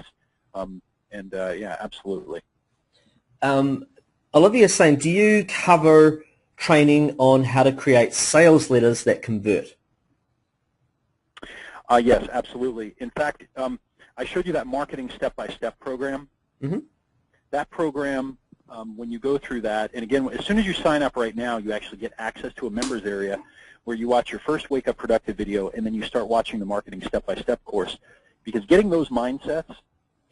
yeah, absolutely. Olivia's saying, do you cover training on how to create sales letters that convert? Yes, absolutely. In fact, I showed you that marketing step-by-step program. Mm-hmm. That program, when you go through that, and again, as soon as you sign up right now, you actually get access to a members area where you watch your first Wake Up Productive video, and then you start watching the marketing step-by-step course. Because getting those mindsets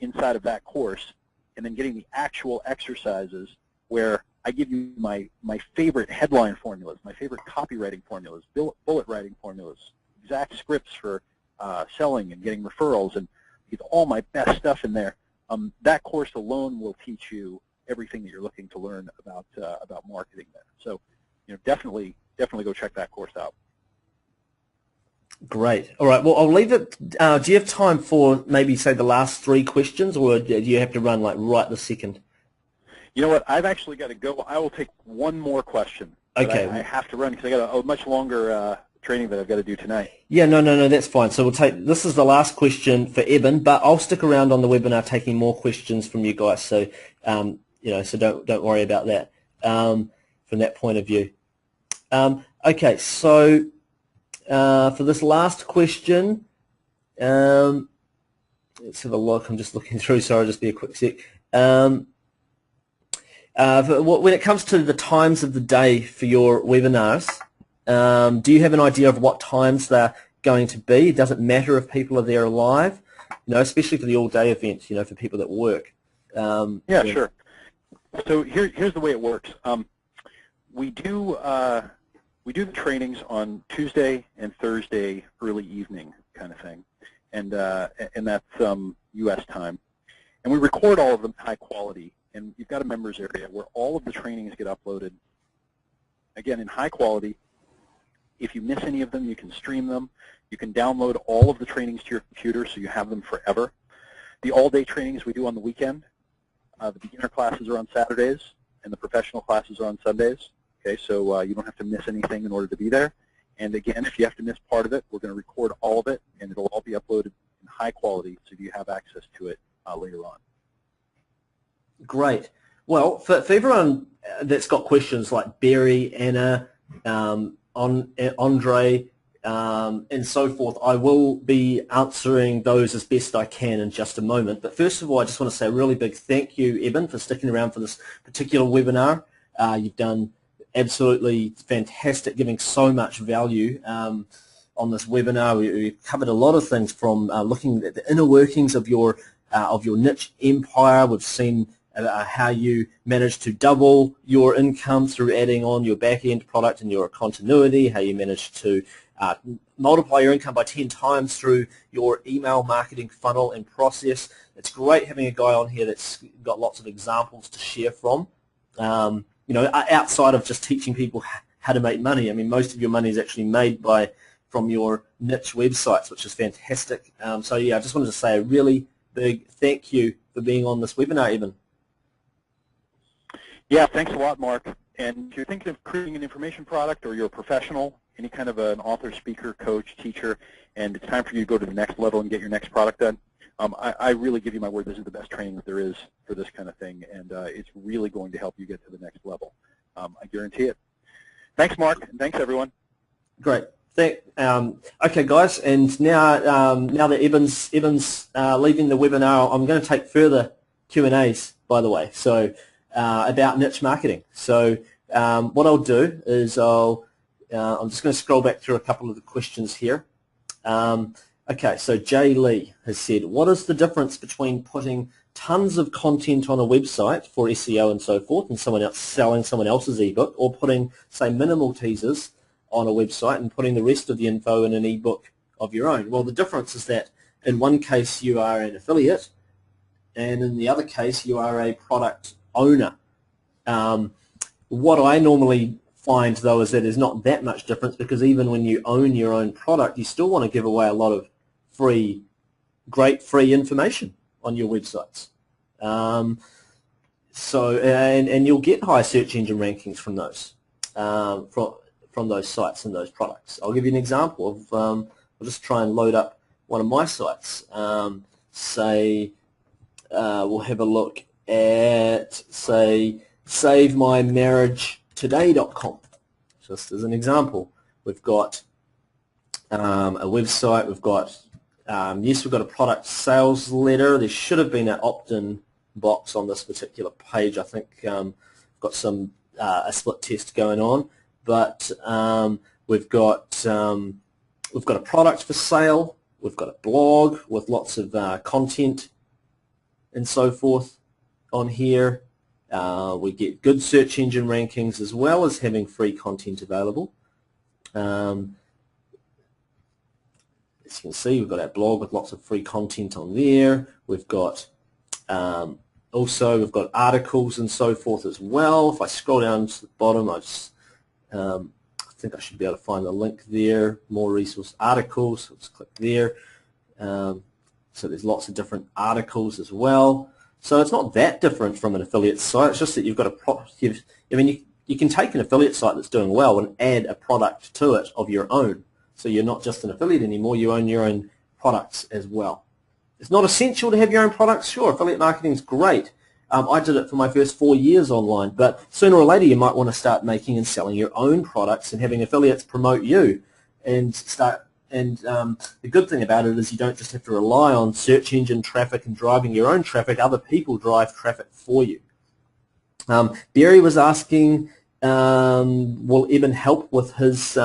inside of that course, and then getting the actual exercises where I give you my favorite headline formulas, my favorite copywriting formulas, bullet writing formulas, exact scripts for selling and getting referrals, and get all my best stuff in there. That course alone will teach you everything that you're looking to learn about marketing there. So, definitely go check that course out. Great. All right. Well, I'll leave it. Do you have time for maybe say the last 3 questions, or do you have to run like right this second? You know what? I've actually got to go. I will take one more question. Okay. I have to run because I got a much longer training that I've got to do tonight. Yeah, no, that's fine. So we'll take, this is the last question for Eben, but I'll stick around on the webinar taking more questions from you guys. So, so don't worry about that from that point of view. Okay, so for this last question, let's have a look. I'm just looking through. Sorry, just be a quick sec. When it comes to the times of the day for your webinars, do you have an idea of what times they're going to be? It doesn't matter if people are there live, especially for the all-day events, for people that work. Yeah, sure. So here's the way it works. We do the trainings on Tuesday and Thursday early evening kind of thing, and that's U.S. time. And we record all of them high quality, and you've got a members area where all of the trainings get uploaded, again, in high quality. If you miss any of them, you can stream them. You can download all of the trainings to your computer so you have them forever. The all-day trainings we do on the weekend. The beginner classes are on Saturdays, and the professional classes are on Sundays. Okay, so you don't have to miss anything in order to be there. And again, if you have to miss part of it, we're going to record all of it, and it'll all be uploaded in high quality so you have access to it later on. Great. Well, for everyone that's got questions like Barry, Anna, Andre, and so forth, I will be answering those as best I can in just a moment. But first of all, I just want to say a really big thank you, Eben, for sticking around for this particular webinar. You've done absolutely fantastic, giving so much value on this webinar. We've covered a lot of things from looking at the inner workings of your niche empire. We've seen how you managed to double your income through adding on your back-end product and your continuity, how you managed to multiply your income by 10 times through your email marketing funnel and process. It's great having a guy on here that's got lots of examples to share from, outside of just teaching people how to make money. I mean, most of your money is actually made from your niche websites, which is fantastic. So yeah, I just wanted to say a really big thank you for being on this webinar, Eben. Yeah, thanks a lot, Mark. And if you're thinking of creating an information product, or you're a professional, any kind of an author, speaker, coach, teacher, and it's time for you to go to the next level and get your next product done, I really give you my word, this is the best training that there is for this kind of thing, and it's really going to help you get to the next level. I guarantee it. Thanks, Mark, and thanks, everyone. Great. Okay, guys, and now that Eben's leaving the webinar, I'm going to take further Q&As, by the way, so about niche marketing. So what I'll do is I'm just going to scroll back through a couple of the questions here. Okay, so Jay Lee has said, what is the difference between putting tons of content on a website for SEO and so forth, and someone else selling someone else's ebook, or putting, say, minimal teasers on a website and putting the rest of the info in an ebook of your own? Well, the difference is that in one case you are an affiliate, and in the other case you are a product owner. What I normally find, though, is that there's not that much difference, because even when you own your own product, you still want to give away a lot of great free information on your websites. And you'll get high search engine rankings from those from those sites and those products. I'll give you an example of. I'll just try and load up one of my sites. Say we'll have a look at, say, SaveMyMarriageToday.com. Just as an example, we've got a website. We've got Yes, we've got a product sales letter. There should have been an opt-in box on this particular page. I think got some a split test going on, but we've got a product for sale. We've got a blog with lots of content and so forth on here. We get good search engine rankings as well as having free content available. As you can see, we've got our blog with lots of free content on there. We've got also we've got articles and so forth as well. If I scroll down to the bottom, I think I should be able to find the link there. More resource articles. Let's click there. So there's lots of different articles as well. So it's not that different from an affiliate site. It's just that you've got you can take an affiliate site that's doing well and add a product to it of your own. So you're not just an affiliate anymore, you own your own products as well. It's not essential to have your own products. Sure, affiliate marketing is great. I did it for my first 4 years online, but sooner or later you might want to start making and selling your own products and having affiliates promote you. And the good thing about it is you don't just have to rely on search engine traffic and driving your own traffic. Other people drive traffic for you. Barry was asking, will Eben help with his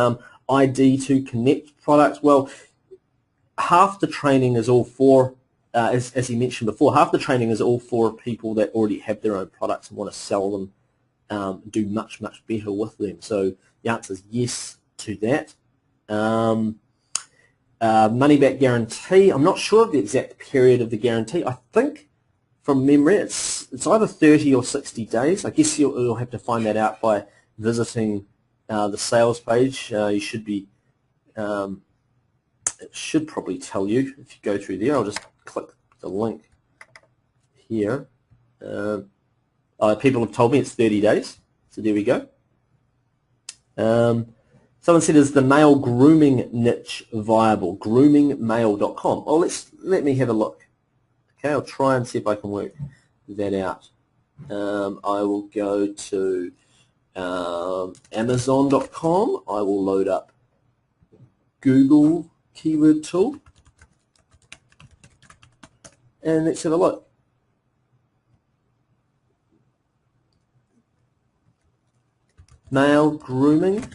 ID to connect products? Well, half the training is all for, as he mentioned before, half the training is all for people that already have their own products and want to sell them, do much, much better with them. So the answer is yes to that. Money back guarantee. I'm not sure of the exact period of the guarantee. I think from memory it's either 30 or 60 days. I guess you'll have to find that out by visiting the sales page. You should be, it should probably tell you if you go through there. I'll just click the link here. People have told me it's 30 days, so there we go. Someone said, is the male grooming niche viable? Groomingmale.com. Well, let me have a look. Okay, I'll try and see if I can work that out. I will go to Amazon.com. I will load up Google keyword tool, and let's have a look. Male grooming.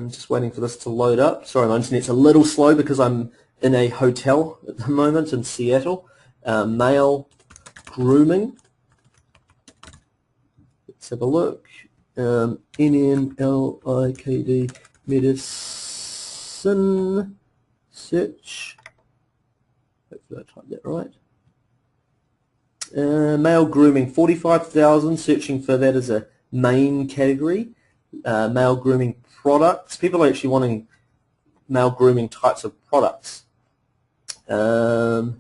Just waiting for this to load up. Sorry, my internet's a little slow because I'm in a hotel at the moment in Seattle. Male grooming. Let's have a look. NNLIKD medicine search. Hopefully I typed that right. Male grooming, 45,000, searching for that as a main category. Male grooming products. People are actually wanting male grooming types of products. I'm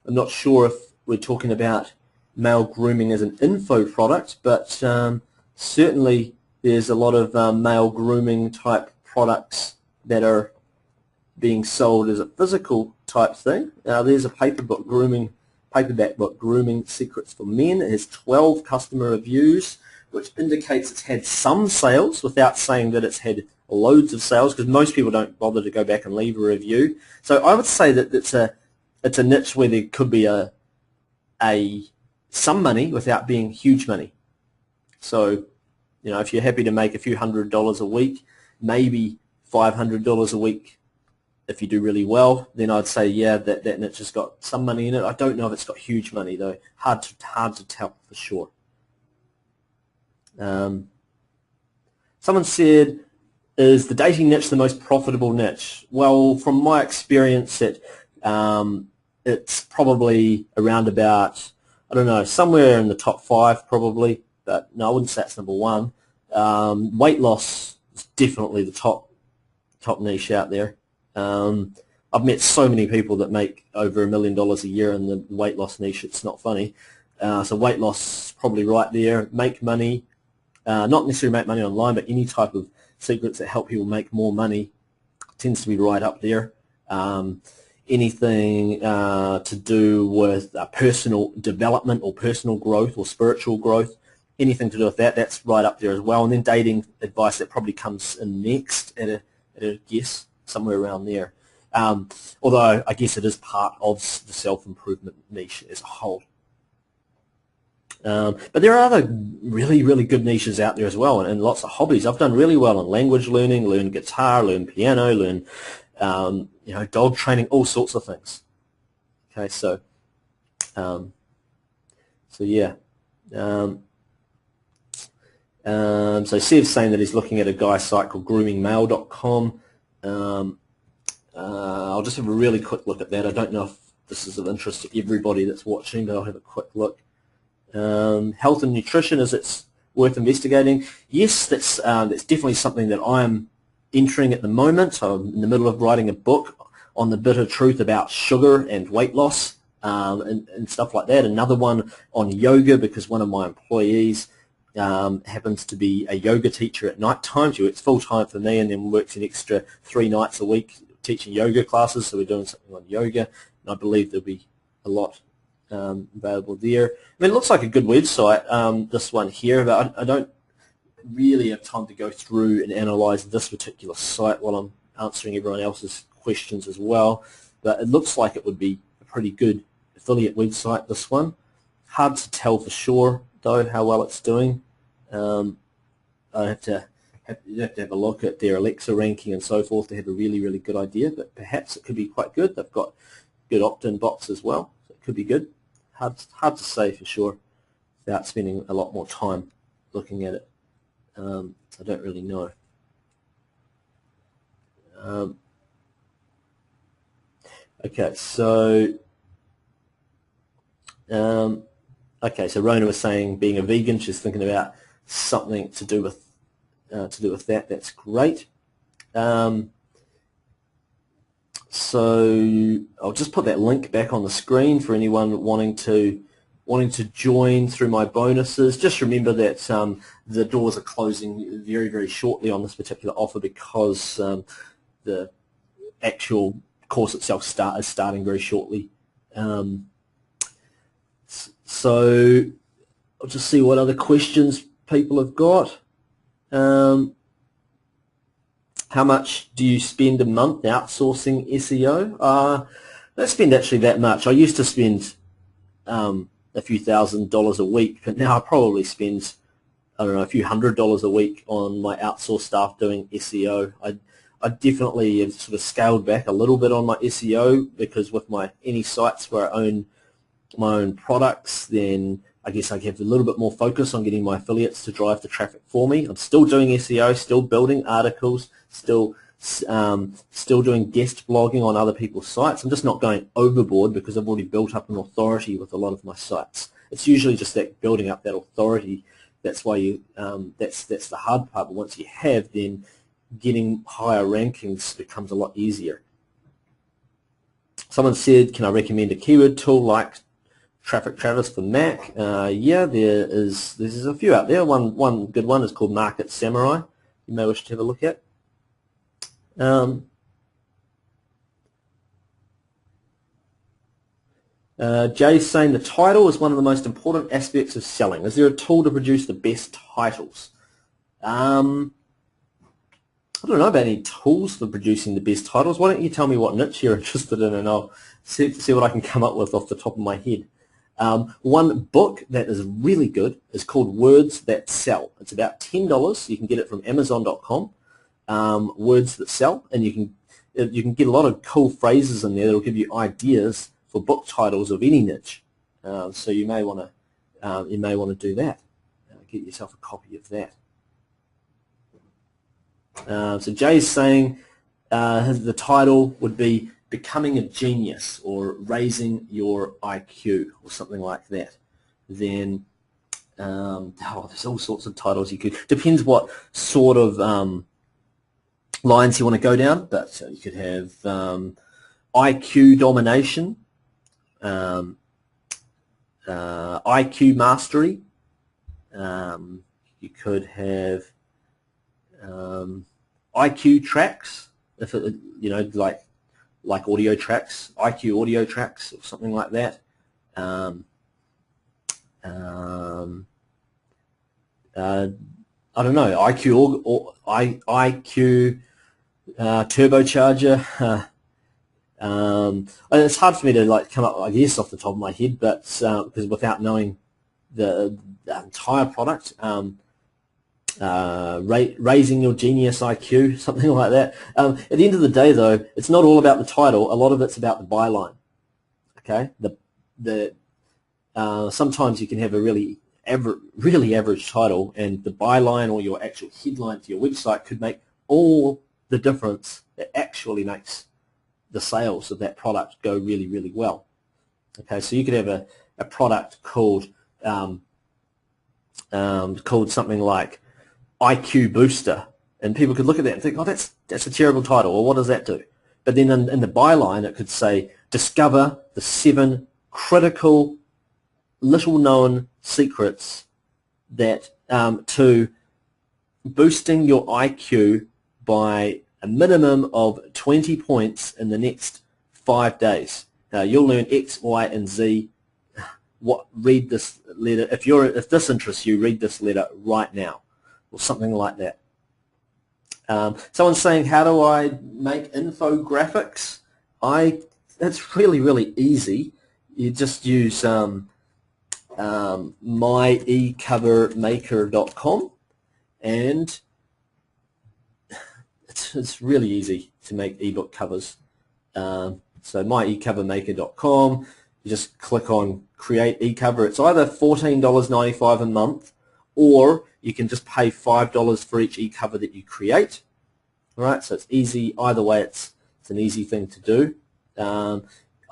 not sure if we're talking about male grooming as an info product, but certainly there's a lot of male grooming type products that are being sold as a physical type thing. There's a paperback book, Grooming Secrets for Men. It has 12 customer reviews, which indicates it's had some sales without saying that it's had loads of sales, because most people don't bother to go back and leave a review. So I would say that it's a niche where there could be some money without being huge money. So, you know, if you're happy to make a few $100s a week, maybe $500 a week if you do really well, then I'd say, yeah, that niche has got some money in it. I don't know if it's got huge money though. Hard to tell for sure. Someone said, is the dating niche the most profitable niche? Well, from my experience, it's probably around about, I don't know, somewhere in the top 5 probably, but no, I wouldn't say it's number 1. Weight loss is definitely the top niche out there. I've met so many people that make over $1 million a year in the weight loss niche. It's not funny. So weight loss is probably right there. Make money. Not necessarily make money online, but any type of secrets that help people make more money tends to be right up there. Anything to do with personal development or personal growth or spiritual growth anything to do with that, that's right up there as well. And then dating advice, that probably comes in next at a guess, somewhere around there. Although I guess it is part of the self-improvement niche as a whole. But there are other really, really good niches out there as well, and lots of hobbies. I've done really well in language learning, learn guitar, learn piano, learn dog training, all sorts of things. Okay, so yeah. So Sev's saying that he's looking at a guy's site called groomingmail.com. I'll just have a really quick look at that. I don't know if this is of interest to everybody that's watching, but I'll have a quick look. Health and nutrition, is it worth investigating? Yes, that's definitely something that I'm entering at the moment. I'm in the middle of writing a book on the bitter truth about sugar and weight loss and stuff like that. Another one on yoga, because one of my employees happens to be a yoga teacher at night time. She works full time for me and then works an extra 3 nights a week teaching yoga classes, so we're doing something on yoga, and I believe there'll be a lot available there. I mean, it looks like a good website, this one here, but I don't really have time to go through and analyze this particular site while I'm answering everyone else's questions as well, but it looks like it would be a pretty good affiliate website, this one. Hard to tell for sure, though, how well it's doing. I have to have a look at their Alexa ranking and so forth to have a really, really good idea, but perhaps it could be quite good. They've got good opt-in box as well, so it could be good. Hard to say for sure without spending a lot more time looking at it. I don't really know. Okay, so so Rona was saying being a vegan, she's thinking about something to do with that. That's great. So I'll just put that link back on the screen for anyone wanting to join through my bonuses. Just remember that the doors are closing very, very shortly on this particular offer, because the actual course itself is starting very shortly. So I'll just see what other questions people have got. How much do you spend a month outsourcing SEO? I don't spend actually that much. I used to spend a few $1,000s a week, but now I probably spend, I don't know, a few $100s a week on my outsourced staff doing SEO. I definitely have sort of scaled back a little bit on my SEO, because with any sites where I own my own products, then I guess I have a little bit more focus on getting my affiliates to drive the traffic for me. I'm still doing SEO, still building articles, still doing guest blogging on other people's sites. I'm just not going overboard, because I've already built up an authority with a lot of my sites. It's usually just that building up that authority. That's why that's the hard part. But once you have, then getting higher rankings becomes a lot easier. Someone said, can I recommend a keyword tool like Traffic Travis for Mac? Yeah, there's a few out there. One good one is called Market Samurai. You may wish to have a look at. Jay's saying the title is one of the most important aspects of selling. Is there a tool to produce the best titles? I don't know about any tools for producing the best titles. Why don't you tell me what niche you're interested in, and I'll see what I can come up with off the top of my head. One book that is really good is called Words That Sell. It's about $10. You can get it from Amazon.com. Words That Sell, and you can get a lot of cool phrases in there that will give you ideas for book titles of any niche. So you may want to do that. Get yourself a copy of that. So Jay's saying the title would be Becoming a Genius, or Raising Your IQ, or something like that. Then there's all sorts of titles you could. Depends what sort of lines you want to go down, but you could have IQ domination, IQ mastery. You could have IQ tracks, if it, like audio tracks, IQ audio tracks, or something like that. I don't know, IQ or IQ turbocharger. And it's hard for me to like come up, I guess, off the top of my head, but because without knowing the entire product, raising your genius IQ, something like that. At the end of the day, though, it's not all about the title. A lot of it's about the byline. Okay, sometimes you can have a really average title, and the byline or your actual headline to your website could make all the difference. It actually makes the sales of that product go really, really well. Okay, so you could have a product called something like IQ Booster, and people could look at that and think, oh, that's a terrible title, or what does that do? But then in the byline, it could say, discover the 7 critical, little-known secrets that to boosting your IQ by a minimum of 20 points in the next 5 days. You'll learn X, Y, and Z. Read this letter. If this interests you, read this letter right now, or something like that. Someone's saying, how do I make infographics? It's really, really easy. You just use myecovermaker.com, and it's really easy to make ebook covers. So myecovermaker.com, you just click on create eCover. It's either $14.95 a month, or you can just pay $5 for each eCover that you create. All right, so it's easy. Either way, it's an easy thing to do. I'll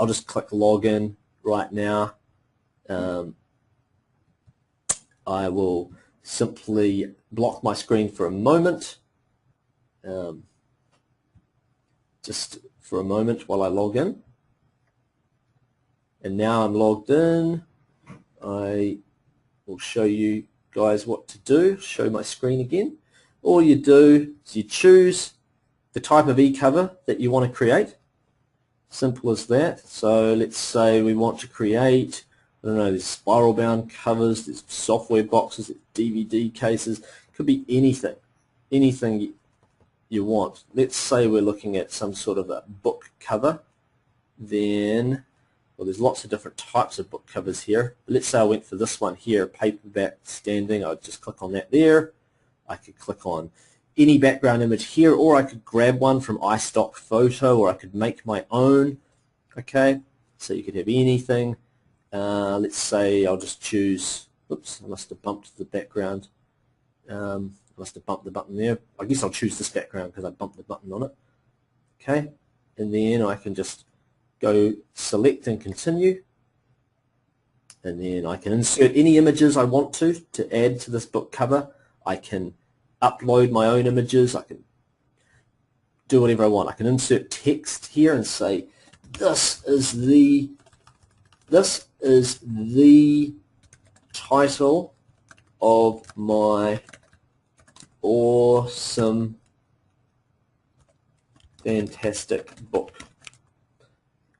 just click login right now. I will simply block my screen for a moment, just for a moment while I log in. And now I'm logged in. I will show you guys what to do. Show my screen again. All you do is you choose the type of eCover that you want to create. Simple as that. So let's say we want to create, I don't know, there's spiral bound covers, there's software boxes, there's DVD cases. Could be anything you want. Let's say we're looking at some sort of a book cover. Then, well, there's lots of different types of book covers here. But let's say I went for this one here, paperback standing. I would just click on that there. I could click on any background image here, or I could grab one from iStock Photo, or I could make my own. Okay, so you could have anything. Let's say I'll just choose, oops, I must have bumped the background. I must have bumped the button there. I guess I'll choose this background because I bumped the button on it. Okay, and then I can just go select and continue, and then I can insert any images I want to add to this book cover. I can upload my own images. I can do whatever I want. I can insert text here and say, this is the title of my awesome, fantastic book.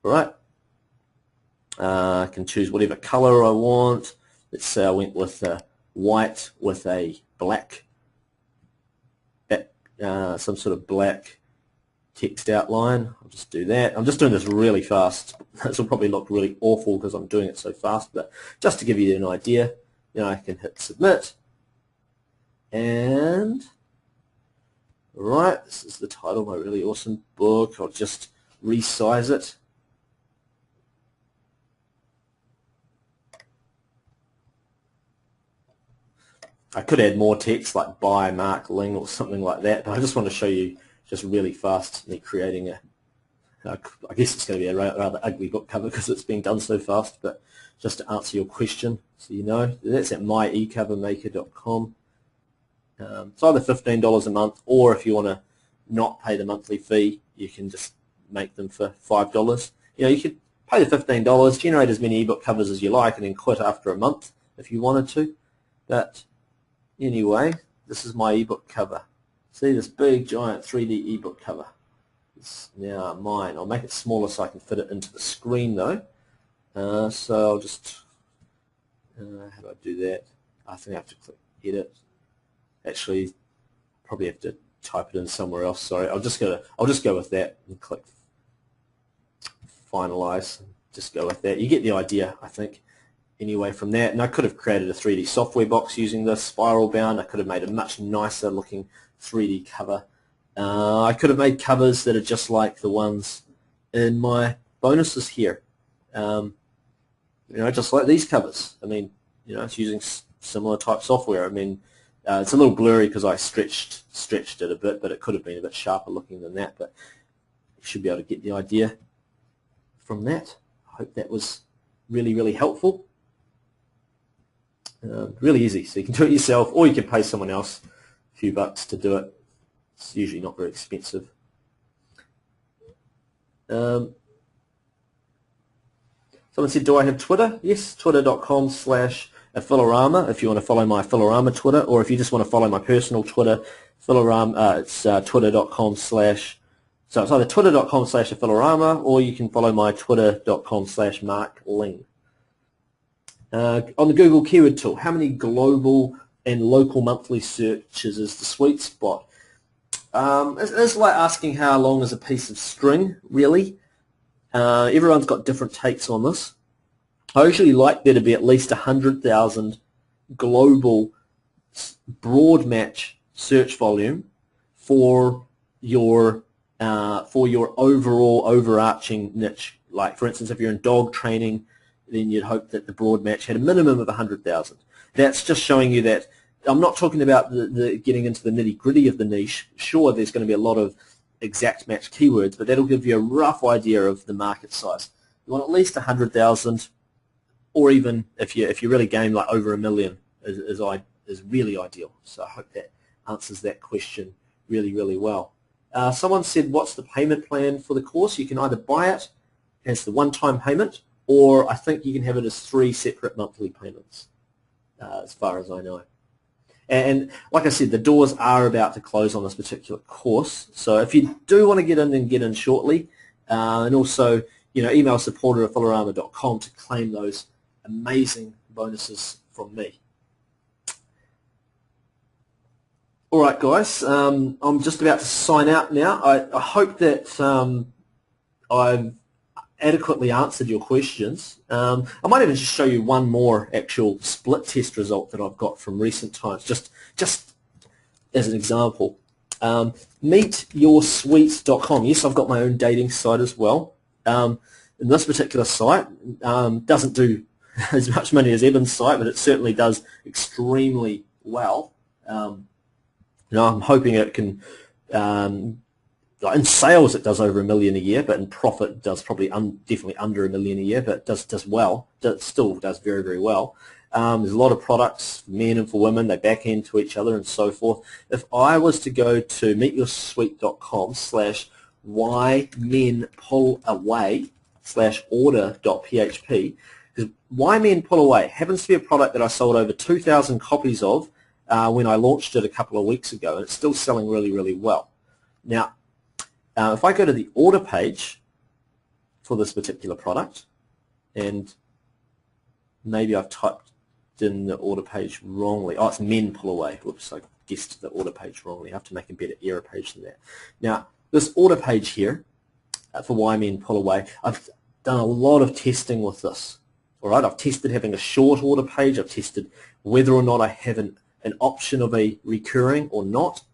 All right. I can choose whatever color I want. Let's say I went with white with a black, some sort of black text outline. I'll just do that. I'm just doing this really fast. This will probably look really awful because I'm doing it so fast, but just to give you an idea, I can hit submit. And right, this is the title of my really awesome book. I'll just resize it. I could add more text like by Mark Ling or something like that, but I just want to show you just really fast me creating I guess it's going to be a rather ugly book cover because it's being done so fast, but just to answer your question, so you know, that's at myecovermaker.com. It's either $15 a month, or if you want to not pay the monthly fee, you can just make them for $5. You could pay the $15, generate as many ebook covers as you like, and then quit after a month if you wanted to. But anyway, this is my ebook cover. See this big, giant 3D ebook cover? It's now mine. I'll make it smaller so I can fit it into the screen, though. So I'll just, how do I do that? I think I have to click edit. actually probably have to type it in somewhere else. Sorry, I'll just go with that and click finalize. Just go with that. You get the idea, I think. Anyway, from that, and I could have created a 3D software box using this spiral bound. I could have made a much nicer looking 3D cover. I could have made covers that are just like the ones in my bonuses here. Just like these covers. I mean, it's using similar type software. I mean, it's a little blurry because I stretched it a bit, but it could have been a bit sharper looking than that. But you should be able to get the idea from that. I hope that was really, really helpful. Really easy, so you can do it yourself, or you can pay someone else a few bucks to do it. It's usually not very expensive. Someone said, do I have Twitter? Yes, twitter.com/Philorama if you want to follow my Philorama Twitter, or if you just want to follow my personal Twitter, Philorama, it's twitter.com/ so it's either twitter.com/Philorama, or you can follow my twitter.com/MarkLing. On the Google Keyword Tool, how many global and local monthly searches is the sweet spot? It's like asking how long is a piece of string, really. Everyone's got different takes on this. I usually like there to be at least 100,000 global broad match search volume for your overall overarching niche. Like, for instance, if you're in dog training, then you'd hope that the broad match had a minimum of 100,000. That's just showing you that I'm not talking about the getting into the nitty-gritty of the niche. Sure, there's going to be a lot of exact match keywords, but that'll give you a rough idea of the market size. You want at least 100,000, or even if you really game like over 1 million is really ideal. So I hope that answers that question really, really well. Someone said, what's the payment plan for the course? You can either buy it as the one-time payment, or I think you can have it as 3 separate monthly payments, as far as I know. And like I said, the doors are about to close on this particular course. So if you do want to get in, then get in shortly. And also, email supporter@philorama.com to claim those amazing bonuses from me. All right, guys, I'm just about to sign out now. I hope that I've adequately answered your questions. I might even just show you one more actual split test result that I've got from recent times, just as an example. MeetYourSuite.com. Yes, I've got my own dating site as well. And this particular site doesn't do as much money as Eben's site, but it certainly does extremely well. I'm hoping it can. In sales, it does over 1 million a year, but in profit, it does probably definitely under 1 million a year, but it does well. It still does very, very well. There's a lot of products, men and for women. They back end to each other and so forth. If I was to go to meetyoursuite.com/whymenpullaway/order.php, because Why Men Pull Away happens to be a product that I sold over 2,000 copies of when I launched it a couple of weeks ago, and it's still selling really, really well. Now, if I go to the order page for this particular product, and maybe I've typed in the order page wrongly. Oh, it's Men Pull Away. Whoops, I guessed the order page wrongly. I have to make a better error page than that. Now, this order page here for Why Men Pull Away, I've done a lot of testing with this. All right, I've tested having a short order page. I've tested whether or not I have an option of a recurring or not.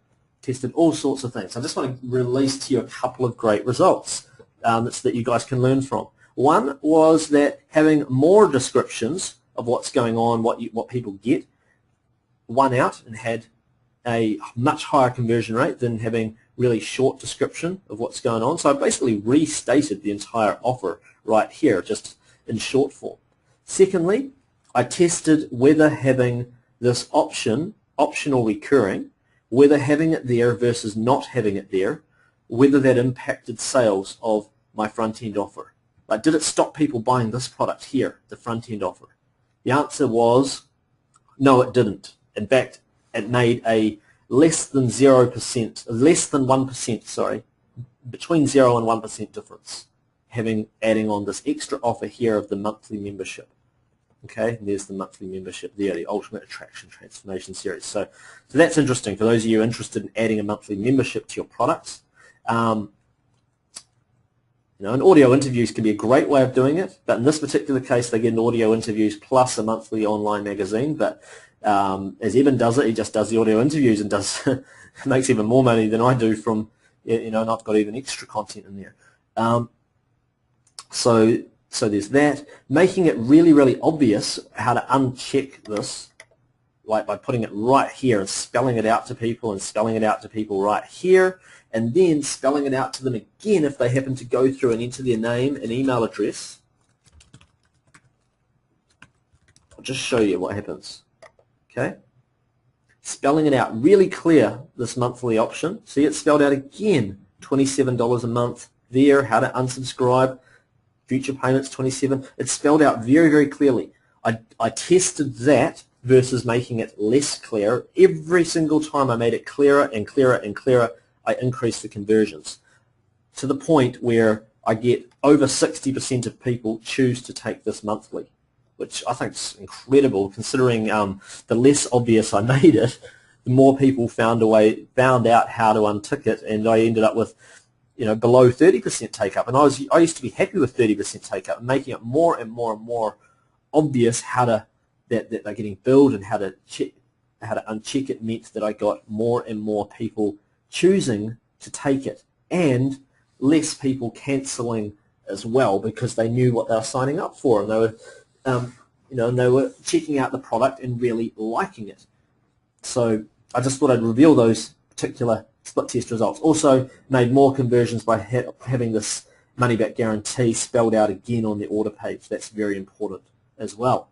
Tested all sorts of things. I just want to release to you a couple of great results that you guys can learn from. One was that having more descriptions of what's going on, what people get, won out and had a much higher conversion rate than having really short description of what's going on. So I basically restated the entire offer right here, just in short form. Secondly, I tested whether having this optional recurring, whether having it there versus not having it there, whether that impacted sales of my front-end offer. Like, did it stop people buying this product here, the front-end offer? The answer was no, it didn't. In fact, it made a less than 1%, sorry, between 0 and 1% difference, adding on this extra offer here of the monthly membership. Okay, and there's the monthly membership there, the Ultimate Attraction Transformation Series. So that's interesting for those of you interested in adding a monthly membership to your products. And audio interviews can be a great way of doing it, but in this particular case they get an audio interviews plus a monthly online magazine. But as Evan does it, he just does the audio interviews and does makes even more money than I do from, and I've got even extra content in there. So there's that. Making it really, really obvious how to uncheck this, like by putting it right here and spelling it out to people and spelling it out to people right here, and then spelling it out to them again if they happen to go through and enter their name and email address. I'll just show you what happens. Okay? Spelling it out really clear, this monthly option. See, it's spelled out again, $27 a month there, how to unsubscribe, future payments, 27. It's spelled out very, very clearly. I tested that versus making it less clear. Every single time I made it clearer and clearer and clearer, I increased the conversions to the point where I get over 60% of people choose to take this monthly, which I think is incredible considering the less obvious I made it, the more people found out how to untick it, and I ended up with below 30% take up. And I used to be happy with 30% take up, making it more and more and more obvious that they're getting billed and how to uncheck it meant that I got more and more people choosing to take it and less people cancelling as well because they knew what they were signing up for, and they were and they were checking out the product and really liking it. So I just thought I'd reveal those particular split test results. Also made more conversions by having this money back guarantee spelled out again on the order page. That's very important as well.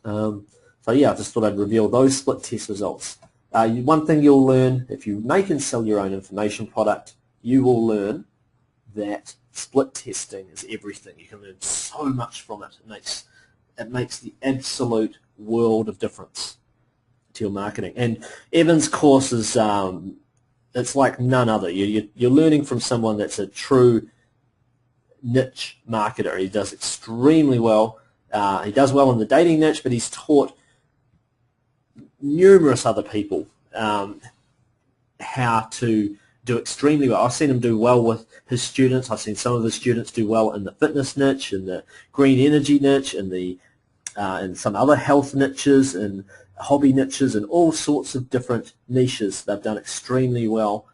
So yeah, I just thought I'd reveal those split test results. One thing you'll learn, if you make and sell your own information product, you will learn that split testing is everything. You can learn so much from it. It makes the absolute world of difference to your marketing. And Evan's course is it's like none other. You're learning from someone that's a true niche marketer. He does extremely well. He does well in the dating niche, but he's taught numerous other people how to do extremely well. I've seen him do well with his students. I've seen some of his students do well in the fitness niche, in the green energy niche, and some other health niches and hobby niches and all sorts of different niches. They've done extremely well